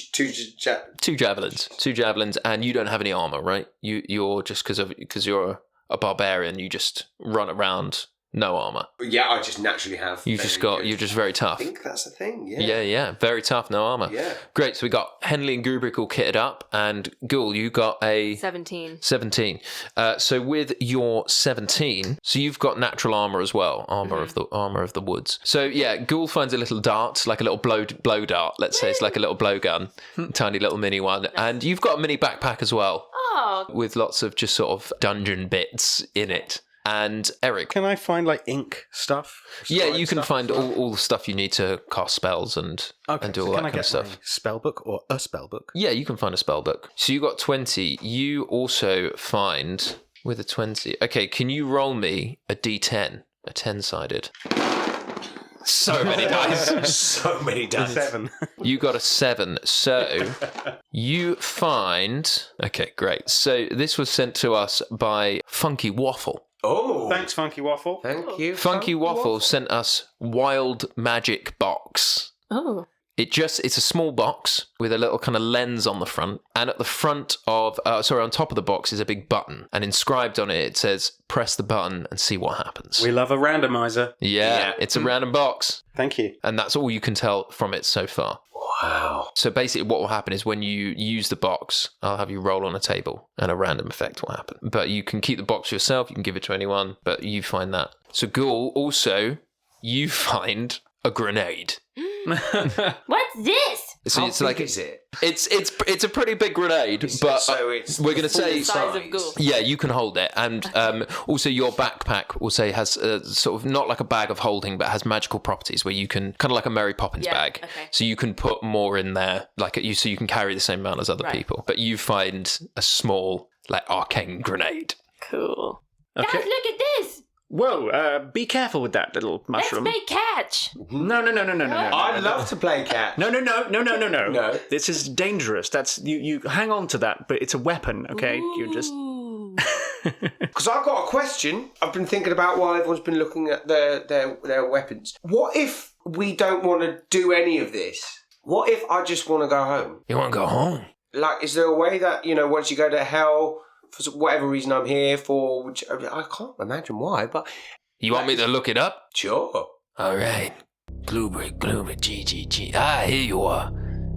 javelins. 2 javelins, and you don't have any armor, right? You're just because you're a barbarian. You just run around, no armor. Yeah, I just naturally have. You're just very tough. I think that's the thing. Yeah. Yeah, very tough, no armor. Yeah. Great. So we got Henley and Gubrik all kitted up, and Ghoul, you got a 17. 17. So with your 17, so you've got natural armor as well, armor of the woods. So yeah, Ghoul finds a little dart, like a little blow dart. Let's say it's like a little blowgun, tiny little mini one, and you've got a mini backpack as well, with lots of just sort of dungeon bits in it. And Eric, can I find like ink stuff? Yeah, you can find all the stuff you need to cast spells and do all that kind of stuff. Spell book or a spell book? Yeah, you can find a spell book. So you got 20. You also find with a 20. Okay, can you roll me a D10, a 10-sided? So many dice. So many dice. 7. You got a 7. So you find. Okay, great. So this was sent to us by Funky Waffle. Oh, thanks, Funky Waffle. Thank you. Funky Waffle sent us Wild Magic Box. Oh. It's a small box with a little kind of lens on the front, and at the front of, on top of the box is a big button, and inscribed on it says, press the button and see what happens. We love a randomizer. Yeah, it's a random box. Thank you. And that's all you can tell from it so far. Wow. So basically what will happen is when you use the box, I'll have you roll on a table and a random effect will happen. But you can keep the box yourself, you can give it to anyone, but you find that. So Ghoul, also, you find a grenade. What's this? So How it's big like is it? It's a pretty big grenade, but so it's we're going to say the size of Ghoul. yeah, you can hold it, and also your backpack will say has sort of not like a bag of holding, but has magical properties where you can kind of like a Mary Poppins bag, okay. so you can put more in there, so you can carry the same amount as other people, but you find a small like arcane grenade. Cool. Okay. Guys, look at this. Whoa, be careful with that little mushroom. Let's play catch. No. I'd love to play catch. No. No. This is dangerous. That's you hang on to that, but it's a weapon, okay? You just Because I've got a question I've been thinking about while everyone's been looking at their weapons. What if we don't want to do any of this? What if I just want to go home? You want to go home? Like, is there a way that, once you go to hell, for whatever reason I'm here for, which I can't imagine why, but... You want me to look it up? Sure. All right. Gloobrick, G. Ah, here you are.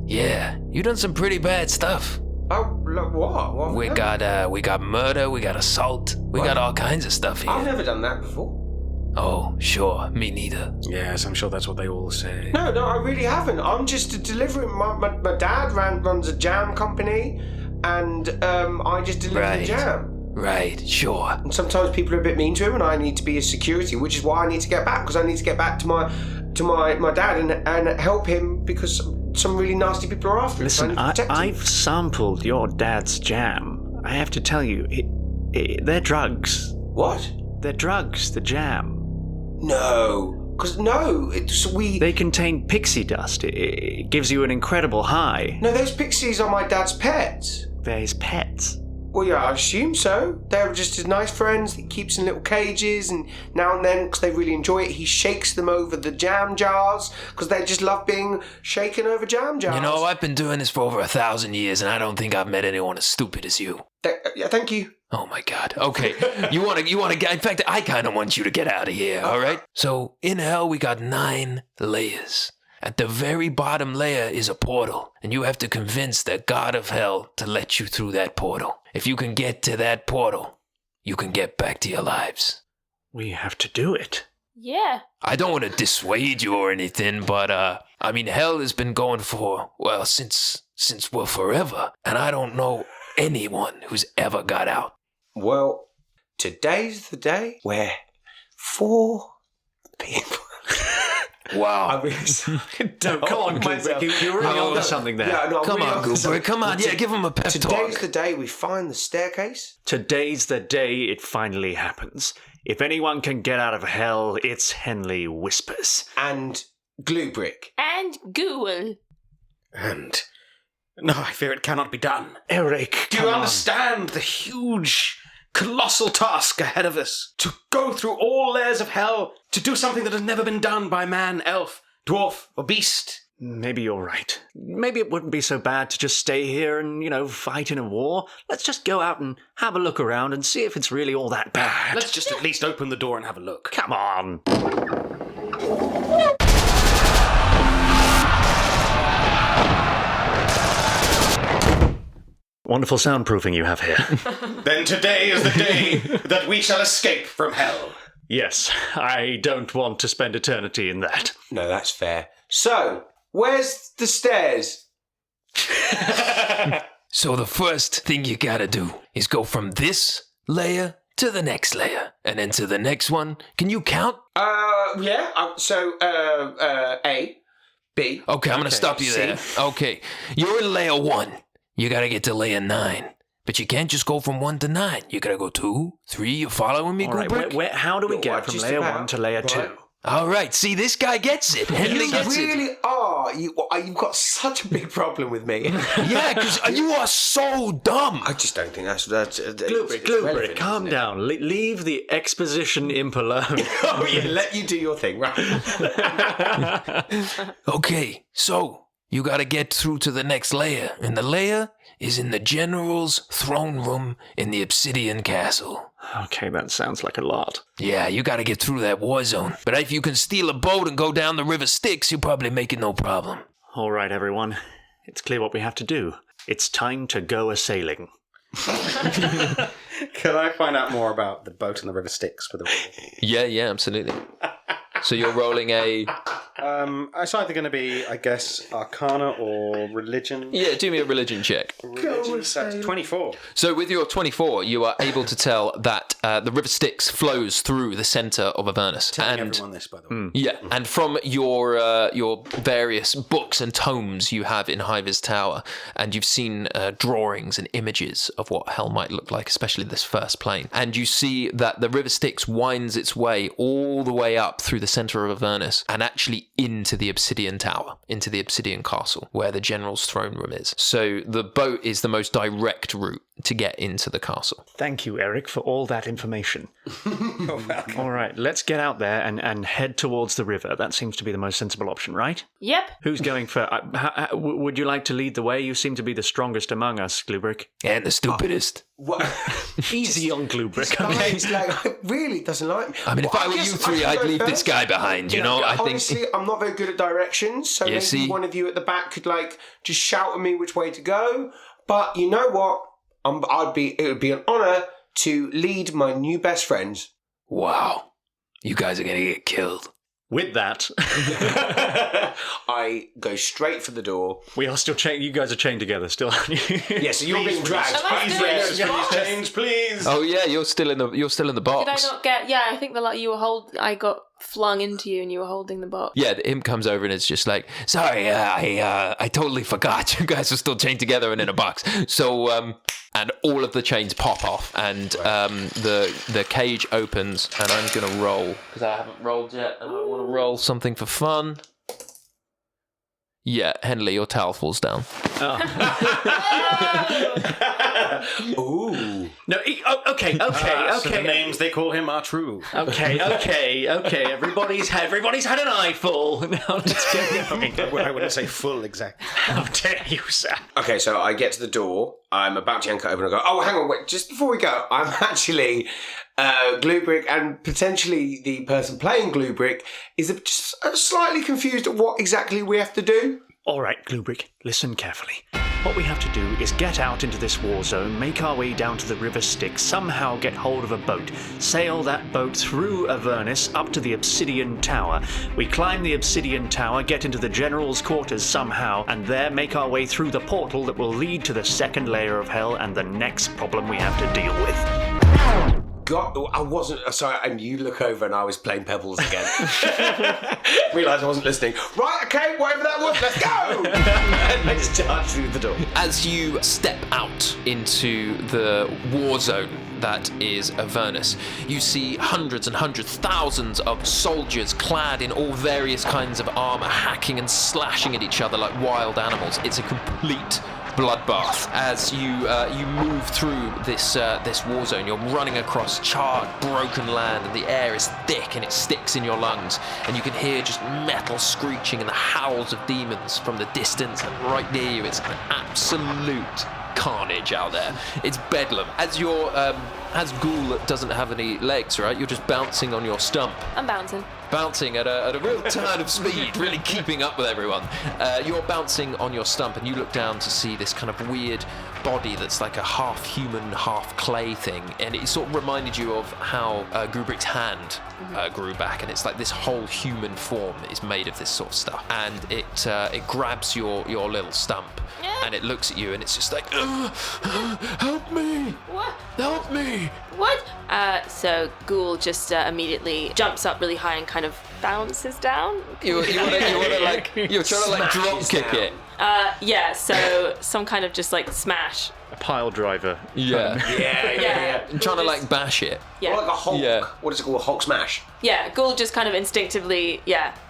Yeah, you done some pretty bad stuff. Oh, look, what? We got murder, we got assault, we got all kinds of stuff here. I've never done that before. Oh, sure, me neither. Yes, I'm sure that's what they all say. No, I really haven't. I'm just delivering. My dad runs a jam company, and I just deliver the jam. Right, sure. And sometimes people are a bit mean to him, and I need to be his security, which is why I need to get back, because I need to get back to my dad and help him, because some really nasty people are after him. Listen, I've sampled your dad's jam. I have to tell you, they're drugs. What? They're drugs, the jam. No. They contain pixie dust. It gives you an incredible high. No, those pixies are my dad's pets. They're his pets. Well, yeah, I assume so. They're just his nice friends that he keeps in little cages, and now and then, because they really enjoy it, he shakes them over the jam jars, because they just love being shaken over jam jars. You know, I've been doing this for over 1,000 years, and I don't think I've met anyone as stupid as you. Yeah, thank you. Oh my God. Okay, you want to get? In fact, I kind of want you to get out of here. All right. So in hell, we got 9 layers. At the very bottom layer is a portal, and you have to convince the god of hell to let you through that portal. If you can get to that portal, you can get back to your lives. We have to do it. Yeah. I don't want to dissuade you or anything, but I mean, hell has been going for, well, since forever, and I don't know anyone who's ever got out. Well, today's the day where 4 people... Wow. I'm really sorry. No, come on, Kubrick. You're really on to something there. Yeah, no, come on, Kubrick. Come on. Yeah, give him a pep talk. Today's the day we find the staircase. Today's the day it finally happens. If anyone can get out of hell, it's Henley Whispers. And Gluebrick. And Ghoul. And... No, I fear it cannot be done. Eric, Do you understand the huge, colossal task ahead of us? To go through all layers of hell, to do something that has never been done by man, elf, dwarf, or beast. Maybe you're right. Maybe it wouldn't be so bad to just stay here and, fight in a war. Let's just go out and have a look around and see if it's really all that bad. Let's just at least open the door and have a look. Come on. Wonderful soundproofing you have here. Then today is the day that we shall escape from hell. Yes, I don't want to spend eternity in that. No, that's fair. So, where's the stairs? So the first thing you gotta do is go from this layer to the next layer, and then to the next one. Can you count? Yeah. A, B. Okay, I'm gonna stop you C. there. Okay, you're in layer 1. You gotta get to layer 9. But you can't just go from 1 to 9. You gotta go 2, 3. You following me, All right, Kubrick? how do we get from layer 1 to layer 2? All right, see, this guy gets it. Henley gets it. You really are. You've got such a big problem with me. Yeah, because you are so dumb. I just don't think that's Gluebrick, calm down. Leave the exposition imp alone. Oh, yeah, let you do your thing, right? Okay, so you gotta get through to the next layer, and the layer is in the general's throne room in the Obsidian Castle. Okay, that sounds like a lot. Yeah, you gotta get through that war zone. But if you can steal a boat and go down the River Styx, you'll probably make it no problem. All right, everyone. It's clear what we have to do. It's time to go a-sailing. Can I find out more about the boat and the River Styx with the Yeah, absolutely. So you're rolling a It's either going to be, I guess, Arcana or Religion. Yeah, do me a religion check. Religion, that's 24. So with your 24, you are able to tell that the River Styx flows through the centre of Avernus. Telling everyone this, by the way. Yeah, and from your various books and tomes you have in Hiver's Tower, and you've seen drawings and images of what hell might look like, especially this first plane. And you see that the River Styx winds its way all the way up through the centre of Avernus and actually into the Obsidian Tower, into the Obsidian Castle, where the General's throne room is. So the boat is the most direct route to get into the castle. Thank you, Eric, for all that information. All right, let's get out there and head towards the river. That seems to be the most sensible option, right? Yep. Who's going for... would you like to lead the way? You seem to be the strongest among us, Glubrick. And the stupidest. Easy on Glubrick. He's like, really doesn't like me. I mean, if I were you three, I'd leave this guy behind, you know? I think... Honestly, I'm not very good at directions, so maybe one of you at the back could, just shout at me which way to go. But you know what? It would be an honour to lead my new best friends. Wow. You guys are going to get killed. With that, I go straight for the door. We are still chained. You guys are chained together still, aren't you? Yes, you're being dragged. Please, chains, please. Oh yeah, you're still in the box. Did I not get? Yeah, I think I got flung into you and you were holding the box. Yeah, the imp comes over and it's just like, sorry, I totally forgot you guys are still chained together and in a box. So and all of the chains pop off and the cage opens and I'm gonna roll because I haven't rolled yet and I want to roll something for fun. Yeah, Henley, your towel falls down. Ooh. No, okay. So the names they call him are true. Okay. Everybody's had an eyeful. Now let's get going. I wouldn't say full exactly. How dare you, sir? Okay, so I get to the door. I'm about to yank it open and I go, oh, hang on, wait, just before we go, I'm actually Glubrick, and potentially the person playing Glubrick is just slightly confused at what exactly we have to do. All right, Glubrick, listen carefully. What we have to do is get out into this war zone, make our way down to the River Styx, somehow get hold of a boat, sail that boat through Avernus up to the Obsidian Tower. We climb the Obsidian Tower, get into the General's quarters somehow, and there make our way through the portal that will lead to the second layer of hell and the next problem we have to deal with. God, I wasn't... Sorry, and you look over and I was playing Pebbles again. Realised I wasn't listening. Right, okay, whatever that was, let's go! And I just charge through the door. As you step out into the war zone that is Avernus, you see hundreds and hundreds, thousands of soldiers clad in all various kinds of armour, hacking and slashing at each other like wild animals. It's a complete bloodbath as you move through this war zone. You're running across charred, broken land, and the air is thick and it sticks in your lungs. And you can hear just metal screeching and the howls of demons from the distance and right near you. It's an absolute carnage out there. It's bedlam. As Ghoul doesn't have any legs, right? You're just bouncing on your stump. I'm bouncing. Bouncing at a real turn of speed, really keeping up with everyone. You're bouncing on your stump and you look down to see this kind of weird body that's like a half human, half clay thing. And it sort of reminded you of how Grubrick's hand grew back. And it's like this whole human form is made of this sort of stuff. And it grabs your little stump and it looks at you and it's just like, help me! What? Help me! What? So Ghoul just immediately jumps up really high and kind of bounces down. You want to trying to drop kick it. Yeah, so some kind of just smash. A pile driver. Yeah. I'm trying to bash it. Yeah. Or like a Hulk. Yeah. What is it called? A Hulk smash. Yeah, Ghoul just kind of instinctively,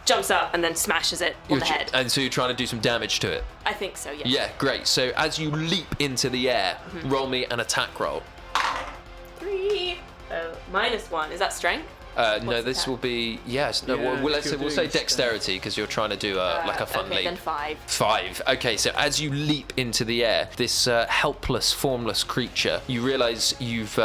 jumps up and then smashes it on the head. And so you're trying to do some damage to it. I think so, yes. Yeah, great. So as you leap into the air, roll me an attack roll. 3. -1. Is that strength? No, this will be yes. No, we'll say dexterity because you're trying to do a fun leap. Then 5. 5. Okay, so as you leap into the air, this helpless, formless creature, you realise you've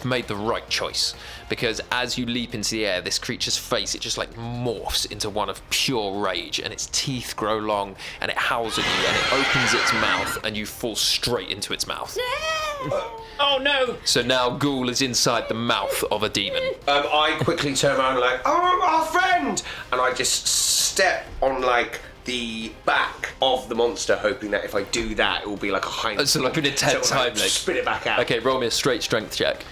made the right choice because as you leap into the air, this creature's face it just morphs into one of pure rage, and its teeth grow long, and it howls at you, and it opens its mouth, and you fall straight into its mouth. Oh no! So now Ghoul is inside the mouth of a demon. I quickly turn around like, oh, our friend! And I just step on like the back of the monster, hoping that if I do that, it will be like a Heimlich. So like an intense Heimlich. Spit it back out. Okay, roll me a straight strength check.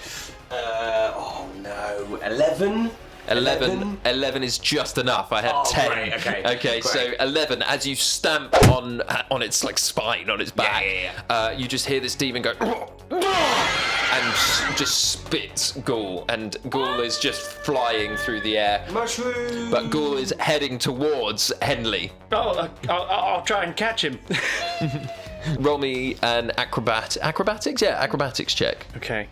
Oh no, 11? 11 is just enough. I had 10. Great, okay. Okay, great. so 11. As you stamp on its like spine, on its back, you just hear this demon go, and just spits Ghoul, and Ghoul is just flying through the air. Mushroom. But Ghoul is heading towards Henley. Oh, I'll try and catch him. Roll me an acrobatics? Yeah, acrobatics check. Okay.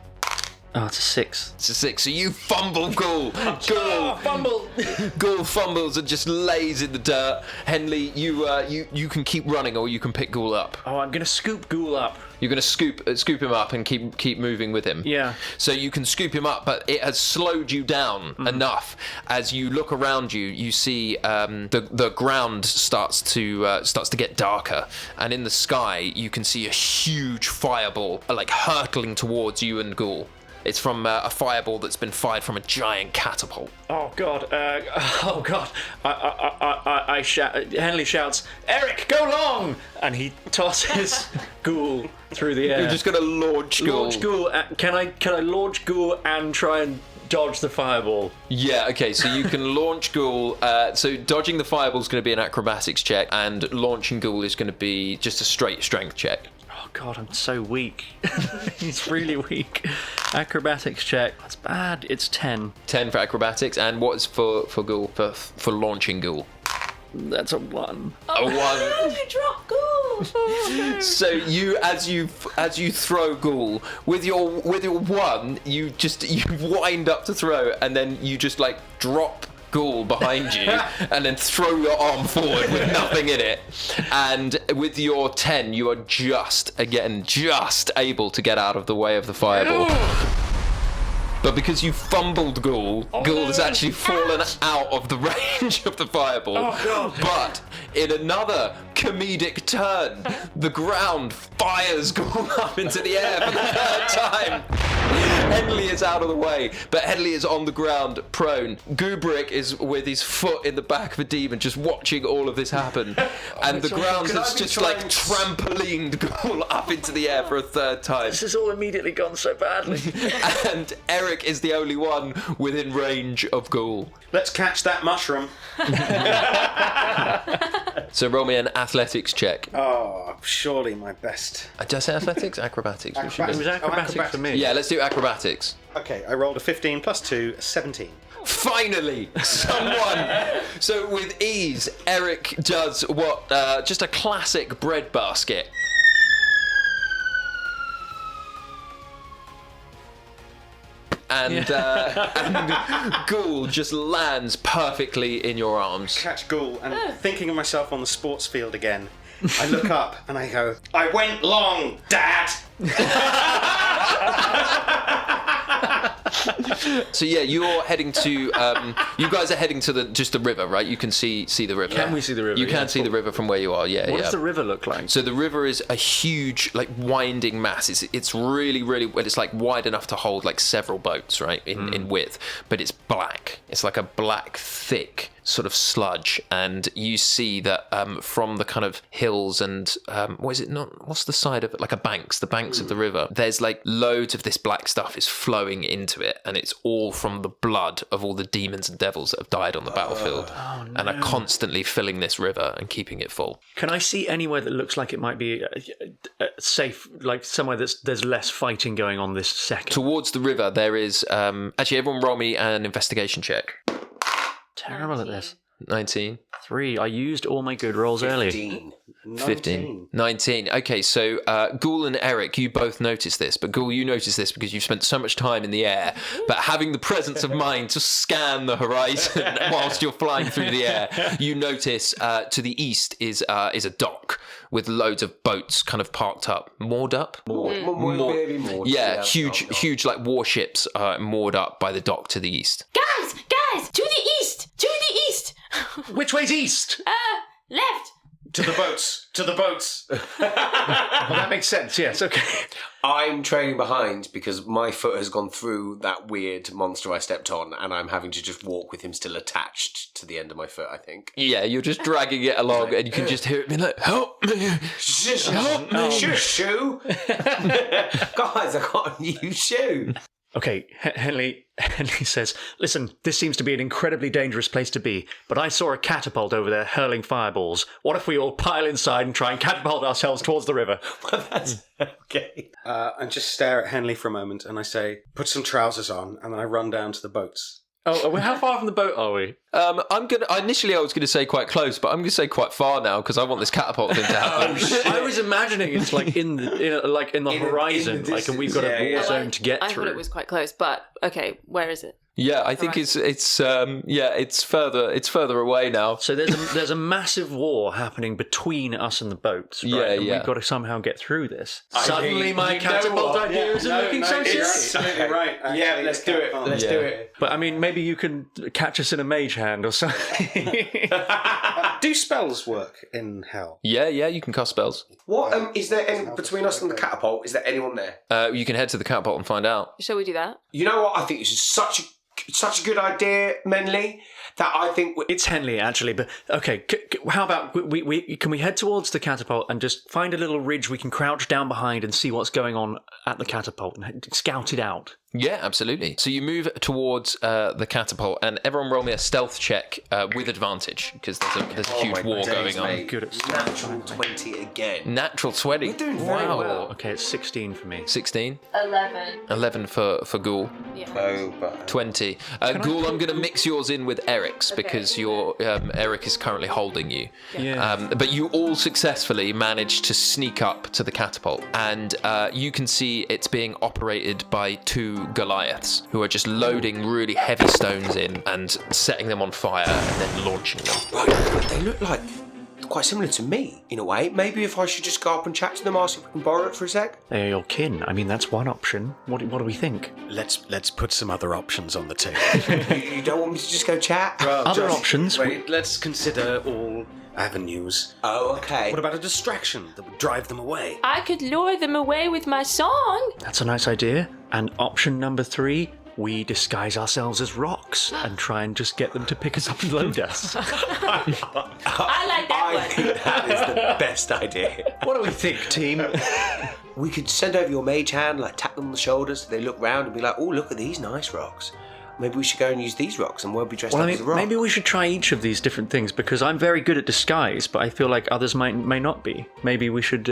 Oh, it's a 6. It's a 6. So you fumble Ghoul. Fumble. Ghoul fumbles and just lays in the dirt. Henley, you can keep running, or you can pick Ghoul up. Oh, I'm gonna scoop Ghoul up. You're gonna scoop him up and keep moving with him. Yeah. So you can scoop him up, but it has slowed you down enough. As you look around you, you see the ground starts to get darker, and in the sky you can see a huge fireball like hurtling towards you and Ghoul. It's from a fireball that's been fired from a giant catapult. Oh God! I shout. Henley shouts, "Eric, go long!" And he tosses Ghoul through the air. You're just gonna launch Ghoul. Launch Ghoul. Can I launch Ghoul and try and dodge the fireball? Yeah. Okay. So you can launch Ghoul. So dodging the fireball is going to be an acrobatics check, and launching Ghoul is going to be just a straight strength check. Oh God, I'm so weak. He's really weak. Acrobatics check. That's bad. It's 10. 10 for acrobatics, and what's for Ghoul for launching Ghoul? That's a 1. A 1. You drop Ghoul. So you, as you throw Ghoul with your 1, you wind up to throw, and then you just like drop Ghoul behind you and then throw your arm forward with nothing in it, and with your 10 you are just able to get out of the way of the fireball. But because you fumbled Ghoul, Ghoul has actually fallen out of the range of the fireball. Oh, God. But in another comedic turn, the ground fires Ghoul up into the air for the third time. Henley is out of the way, but Henley is on the ground, prone. Gubrick is with his foot in the back of a demon, just watching all of this happen. And the ground has just like trampolined Ghoul up into the air for a third time. This has all immediately gone so badly. And Eric is the only one within range of Ghoul. Let's catch that mushroom. So roll me an athletics check. Oh, surely my best. Did I say athletics? Acrobatics. It was acrobatics for me. Yeah, let's do acrobatics. Okay, I rolled a 15 plus 2, 17. Finally, someone. So with ease, Eric does what? Just a classic breadbasket. And Ghoul just lands perfectly in your arms. Catch Ghoul, and thinking of myself on the sports field again, I look up and I go, I went long, Dad! So yeah, you're heading to. You guys are heading to the river, right? You can see the river. Can we see the river? You can see the river from where you are. Yeah. What does the river look like? So the river is a huge, like, winding mass. It's really, really. It's like wide enough to hold like several boats, right, in width. But it's black. It's like a black, thick sort of sludge, and you see that from the kind of hills and what's the side of it, like the banks of the river, there's like loads of this black stuff is flowing into it, and it's all from the blood of all the demons and devils that have died on the battlefield and are constantly filling this river and keeping it full. Can I see anywhere that looks like it might be safe, like somewhere there's less fighting going on this second? Towards the river there is actually, everyone roll me an investigation check. Terrible at this. 19. 3. I used all my good rolls earlier. 15. 19. Okay, so Ghoul and Eric, you both notice this, but Ghoul, you notice this because you've spent so much time in the air, but having the presence of mind to scan the horizon whilst you're flying through the air, you notice to the east is a dock with loads of boats kind of parked up. Moored up? Moored. Yeah, huge like warships moored up by the dock to the east. Guys, to the east! Which way's east? Left. To the boats. To the boats. Well, that makes sense. Yes. Okay. I'm trailing behind because my foot has gone through that weird monster I stepped on, and I'm having to just walk with him still attached to the end of my foot, I think. Yeah, you're just dragging it along, and you can just hear it being like, help me! Help me! Shoe! Guys, I got a new shoe! Okay, Henley says, listen, this seems to be an incredibly dangerous place to be, but I saw a catapult over there hurling fireballs. What if we all pile inside and try and catapult ourselves towards the river? Well, that's okay. And just stare at Henley for a moment, and I say, put some trousers on, and then I run down to the boats. Oh, how far from the boat are we? Initially, I was going to say quite close, but I'm going to say quite far now because I want this catapult thing to happen. I was imagining it's like in the horizon, and we've got a war zone to get through. I thought it was quite close, but okay, where is it? Yeah, I think it's further away now. So there's a massive war happening between us and the boats, right? Yeah, and yeah. we've got to somehow get through this. Suddenly, my catapult idea isn't looking so silly. Absolutely right. Actually, yeah, let's do it. Let's do it. But I mean, maybe you can catch us in a mage hand or something. Do spells work in hell? Yeah, you can cast spells. What is there any, between us and the catapult? Is there anyone there? You can head to the catapult and find out. Shall we do that? You know what? I think this is such a good idea, Menley, that I think it's Henley actually. But okay, how about we can we head towards the catapult and just find a little ridge we can crouch down behind and see what's going on at the catapult and scout it out. Yeah, absolutely. So you move towards the catapult, and everyone roll me a stealth check with advantage because there's a huge war going on. Mate. Good at natural 20 again. Natural 20. We're doing very well. Okay, it's 16 for me. 16. 11. 11 for Ghoul. Yeah. Oh, but 20. Ghoul, I'm going to mix yours in with Eric's because your Eric is currently holding you. Yeah. But you all successfully managed to sneak up to the catapult, and you can see it's being operated by 2 Goliaths who are just loading really heavy stones in and setting them on fire and then launching them. Right, they look like quite similar to me in a way. Maybe if I should just go up and chat to them, ask if we can borrow it for a sec. They are your kin. I mean, that's one option. What do we think? Let's put some other options on the table. You don't want me to just go chat? Well, Other options? Wait, let's consider all avenues. Oh, okay. What about a distraction that would drive them away? I could lure them away with my song. That's a nice idea. And option number 3, we disguise ourselves as rocks and try and just get them to pick us up and load us. I like that one. I think that is the best idea. What do we think, team? We could send over your mage hand, like tap them on the shoulders. They look round and be like, "Oh, look at these nice rocks. Maybe we should go and use these rocks, and we'll be dressed up as a rock." Maybe we should try each of these different things because I'm very good at disguise, but I feel like others may not be. Maybe we should,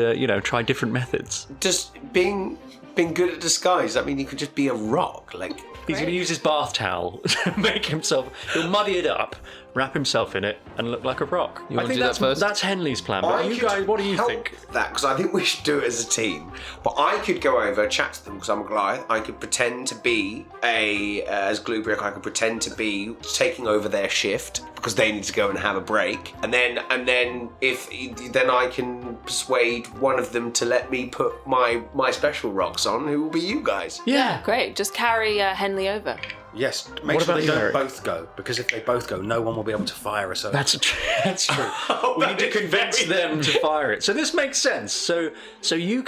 try different methods. Just being good at disguise, I mean, you could just be a rock, like. He's going to use his bath towel to make himself. He'll muddy it up, wrap himself in it, and look like a rock. You want to do that first? That's Henley's plan. But you guys, what do you think? That because I think we should do it as a team. But I could go over, chat to them because I'm a Goliath. I could pretend to be as Gluebrick. I could pretend to be taking over their shift because they need to go and have a break. And then I can persuade one of them to let me put my special rocks on. Who will be you guys? Yeah, great. Just carry Henley over. Yes, make sure they don't both go, because if they both go, no one will be able to fire us over. That's true. We need to convince them to fire it. So this makes sense. So you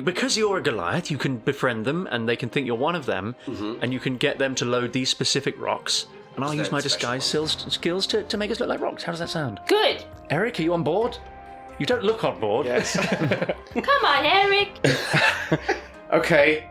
because you're a Goliath, you can befriend them, and they can think you're one of them, and you can get them to load these specific rocks. And I'll use my disguise skills to make us look like rocks. How does that sound? Good. Eric, are you on board? You don't look on board. Yes. Come on, Eric. Okay.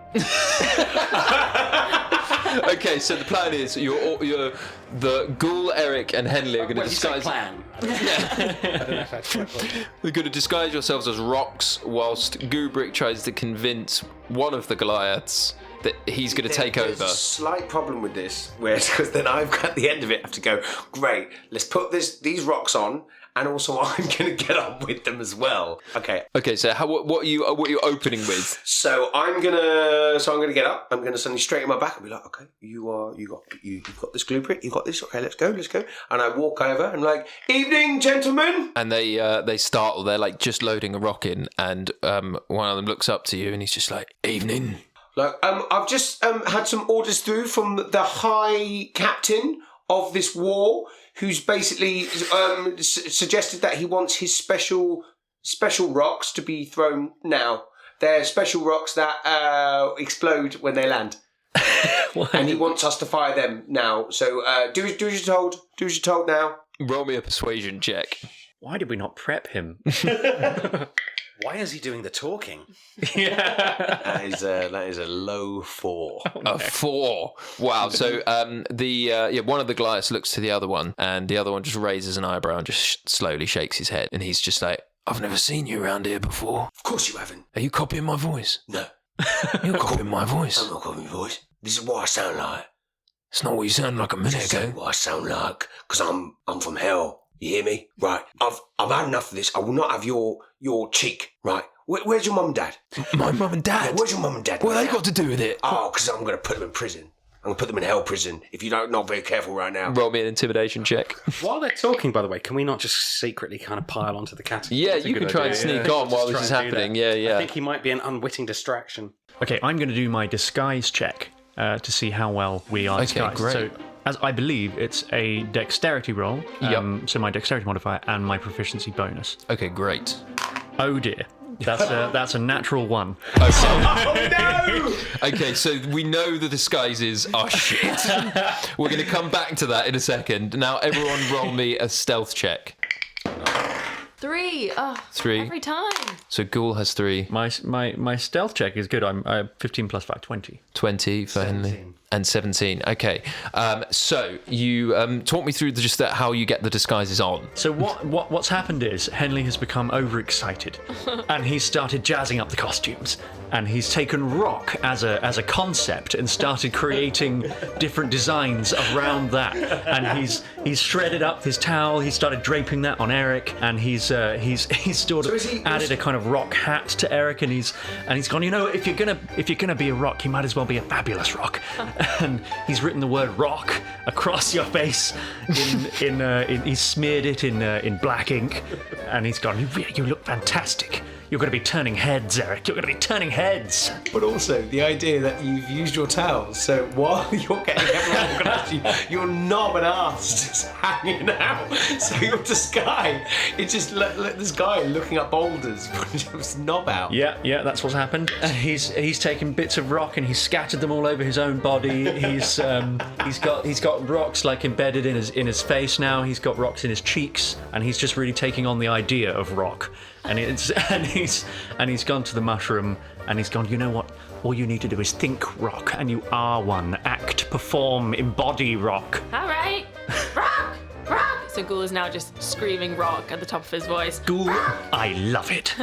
Okay, so the plan is the Ghoul, Eric, and Henley are going to disguise. Plan. I don't know if that's quite. We're going to disguise yourselves as rocks, whilst Goobrick tries to convince one of the Goliaths that he's going to take over. There's a slight problem with this, because then I've got the end of it. I have to go. Great. Let's put these rocks on. And also, I'm going to get up with them as well. Okay. Okay. So, what are you opening with? So I'm gonna get up. I'm gonna suddenly straighten my back and be like, okay, you've got this Gluebrick. You've got this. Okay, let's go. And I walk over and like, evening, gentlemen. And they startle. They're like just loading a rock in, and one of them looks up to you, and he's just like, evening. Like, I've just had some orders through from the High Captain of this war, who's basically suggested that he wants his special rocks to be thrown now. They're special rocks that explode when they land. And he wants us to fire them now. So do as you're told. Do as you're told now. Roll me a persuasion check. Why did we not prep him? Why is he doing the talking? That is a low 4. A 4. Wow. So one of the Goliaths looks to the other one, and the other one just raises an eyebrow and just slowly shakes his head, and he's just like, "I've never seen you around here before." Of course you haven't. Are you copying my voice? No. You're copying my voice. I'm not copying your voice. This is what I sound like. It's not what you sounded like a minute This is ago. what I sound like, because I'm from hell. You hear me? Right. I've had enough of this. I will not have your cheek. Right. Where's your mum and dad? My mum and dad? Yeah, where's your mum and dad? What have they got to do with it? Oh, because I'm going to put them in prison. I'm going to put them in hell prison if you're not very careful right now. Roll me an intimidation check. While they're talking, by the way, can we not just secretly kind of pile onto the catapult? Yeah, you can try and sneak on while this is happening. Yeah. I think he might be an unwitting distraction. Okay, I'm going to do my disguise check to see how well we are disguised. Great. So, as I believe, it's a dexterity roll. So my dexterity modifier and my proficiency bonus. Okay, great. Oh dear. That's a natural 1. Okay. Oh no! Okay, so we know the disguises are shit. We're going to come back to that in a second. Now, everyone roll me a stealth check. 3. Oh, 3. Every time. So Ghoul has 3. My stealth check is good. I'm 15 plus 5, 20. 20 for 17. Henley. And 17. Okay. So you talk me through just how you get the disguises on. So what's happened is Henley has become overexcited, and he's started jazzing up the costumes, and he's taken rock as a concept and started creating different designs around that. And he's shredded up his towel. He started draping that on Eric, and he's sort of added a kind of rock hat to Eric, and he's gone. You know, if you're gonna be a rock, you might as well be a fabulous rock. And he's written the word rock across your face. He's smeared it in black ink, and he's gone. You look fantastic. You're going to be turning heads, Eric. You're going to be turning heads. But also the idea that you've used your towels, so while you're getting everyone organised, your knob and ass just hanging out. So your disguise, it's just this guy looking at boulders, putting his knob out. Yeah, that's what's happened. And he's taken bits of rock and he's scattered them all over his own body. He's got rocks like embedded in his face now. He's got rocks in his cheeks, and he's just really taking on the idea of rock. And he's gone to the mushroom, and he's gone, you know what? All you need to do is think rock, and you are one. Act, perform, embody rock. All right. Rock! Rock! So Ghoul is now just screaming rock at the top of his voice. Ghoul, I love it.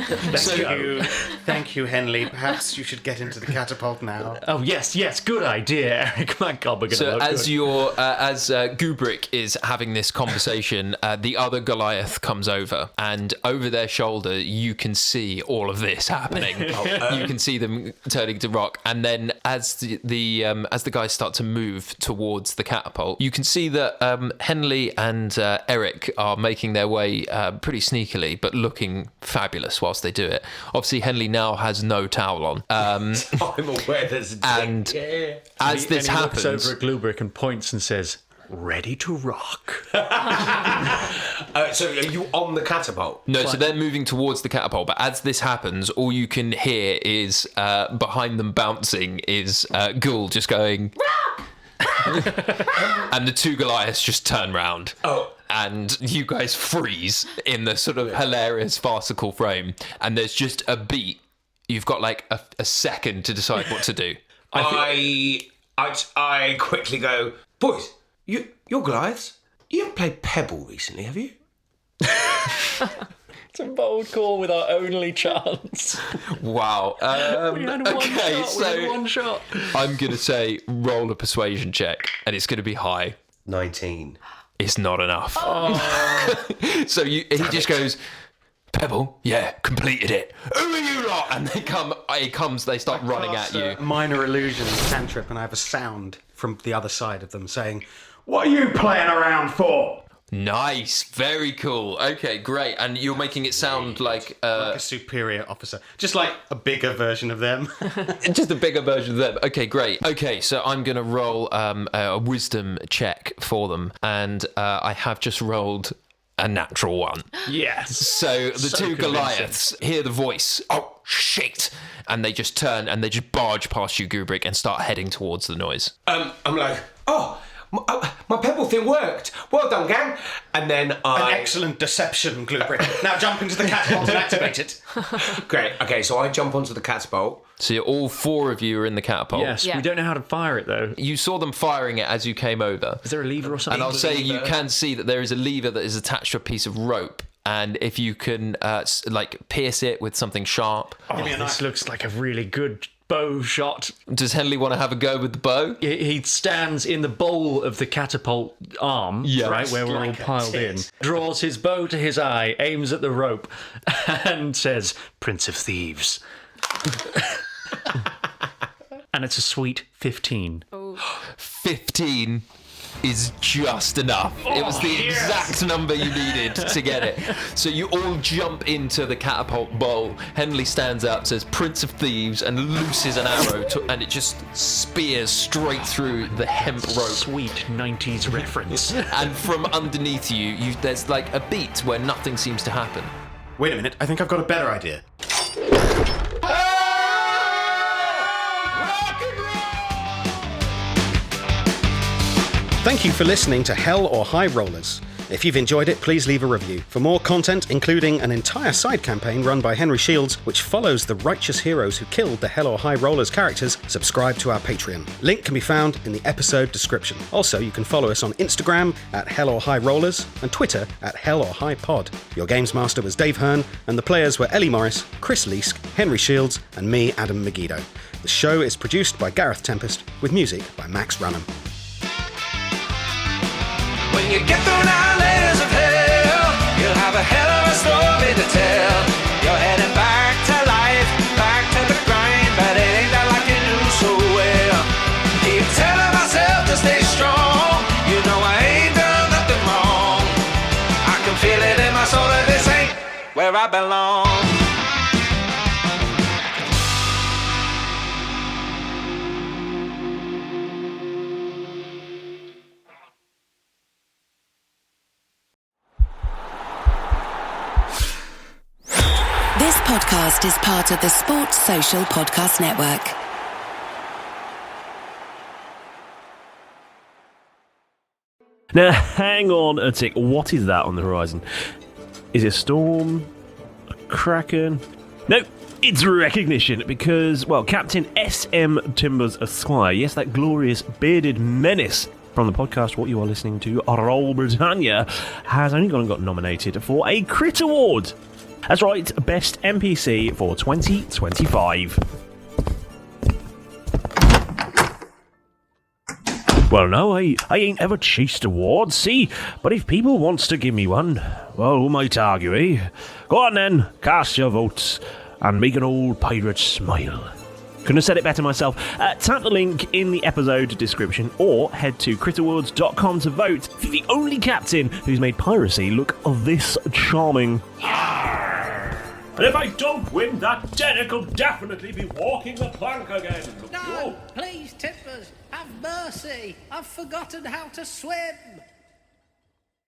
Thank you, Henley. Perhaps you should get into the catapult now. Oh, yes, good idea, Eric. My God, we're going to look good. As Gubrick is having this conversation, the other Goliath comes over, and over their shoulder, you can see all of this happening. You can see them turning to rock, and then as the guys start to move towards the catapult, you can see that Henley and Eric are making their way pretty sneakily, but looking fabulous whilst they do it. Obviously, Henley now has no towel on. I'm aware there's a and as this happens, he looks over at Glubrick and points and says, "Ready to rock." So are you on the catapult? No, so they're moving towards the catapult, but as this happens, all you can hear is behind them bouncing is Ghoul just going, "Rock! And the two Goliaths just turn round. Oh. And you guys freeze in the sort of hilarious farcical frame. And there's just a beat. You've got like a second to decide what to do. I quickly go, boys, you're Goliaths. You haven't played Pebble recently, have you? It's a bold call with our only chance. Wow. We had one shot. I'm going to say roll a persuasion check, and it's going to be high. 19. It's not enough. Oh. So he just goes, Pebble, yeah, completed it. Who are you lot? And they start running at you. Minor illusion cantrip, and I have a sound from the other side of them saying, "What are you playing around for?" Nice, very cool. Okay, great. And you're making it sound like a superior officer, just like a bigger version of them. Just a bigger version of them. Okay, great. Okay, so I'm gonna roll a wisdom check for them, and I have just rolled a natural one. Yes. So the two Goliaths hear the voice. Oh shit! And they just turn and they just barge past you, Gubrick, and start heading towards the noise. I'm like, my pebble thing worked. Well done, gang. And then An excellent deception, Gubrick. Now jump into the catapult and activate it. Great. Okay, so I jump onto the catapult. So all four of you are in the catapult. Yes, we don't know how to fire it, though. You saw them firing it as you came over. Is there a lever or something? And I'll say you can see that there is a lever that is attached to a piece of rope. And if you can, pierce it with something sharp. Oh, this looks like a really good bow shot. Does Henley want to have a go with the bow? He stands in the bowl of the catapult arm, right, where we're all piled in, draws his bow to his eye, aims at the rope, and says, "Prince of Thieves." And it's a sweet 15. 15 is just enough. It was the exact number you needed to get it. So you all jump into the catapult bowl. Henley stands up, says "Prince of Thieves," and looses an arrow, and it just spears straight through the hemp rope. Sweet 90s reference. And from underneath you, there's like a beat where nothing seems to happen. Wait a minute, I think I've got a better idea. Thank you for listening to Hell or High Rollers. If you've enjoyed it, please leave a review. For more content, including an entire side campaign run by Henry Shields, which follows the righteous heroes who killed the Hell or High Rollers characters, subscribe to our Patreon. Link can be found in the episode description. Also, you can follow us on Instagram at Hell or High Rollers and Twitter at Hell or High Pod. Your Games Master was Dave Hearn, and the players were Ellie Morris, Chris Leask, Henry Shields, and me, Adam Megiddo. The show is produced by Gareth Tempest, with music by Max Runham. When you get through 9 layers of hell, you'll have a hell of a story to tell. You're heading back to life, back to the grind, but it ain't that like you knew so well. Keep telling myself to stay strong. You know I ain't done nothing wrong. I can feel it in my soul that this ain't where I belong. This podcast is part of the Sports Social Podcast Network. Now, hang on a tick. What is that on the horizon? Is it a storm? A kraken? No, it's recognition because, well, Captain S.M. Timbers Esquire, yes, that glorious bearded menace from the podcast What You Are Listening to, Roll Britannia, has only gone and got nominated for a Crit Award. That's right, Best NPC for 2025. Well, no, I ain't ever chased awards, see? But if people wants to give me one, well, who might argue, eh? Go on then, cast your votes, and make an old pirate smile. Couldn't have said it better myself. Tap the link in the episode description or head to critawards.com to vote for the only captain who's made piracy look this charming. And if I don't win, that Derek will definitely be walking the plank again. No, please, Tippers, have mercy. I've forgotten how to swim.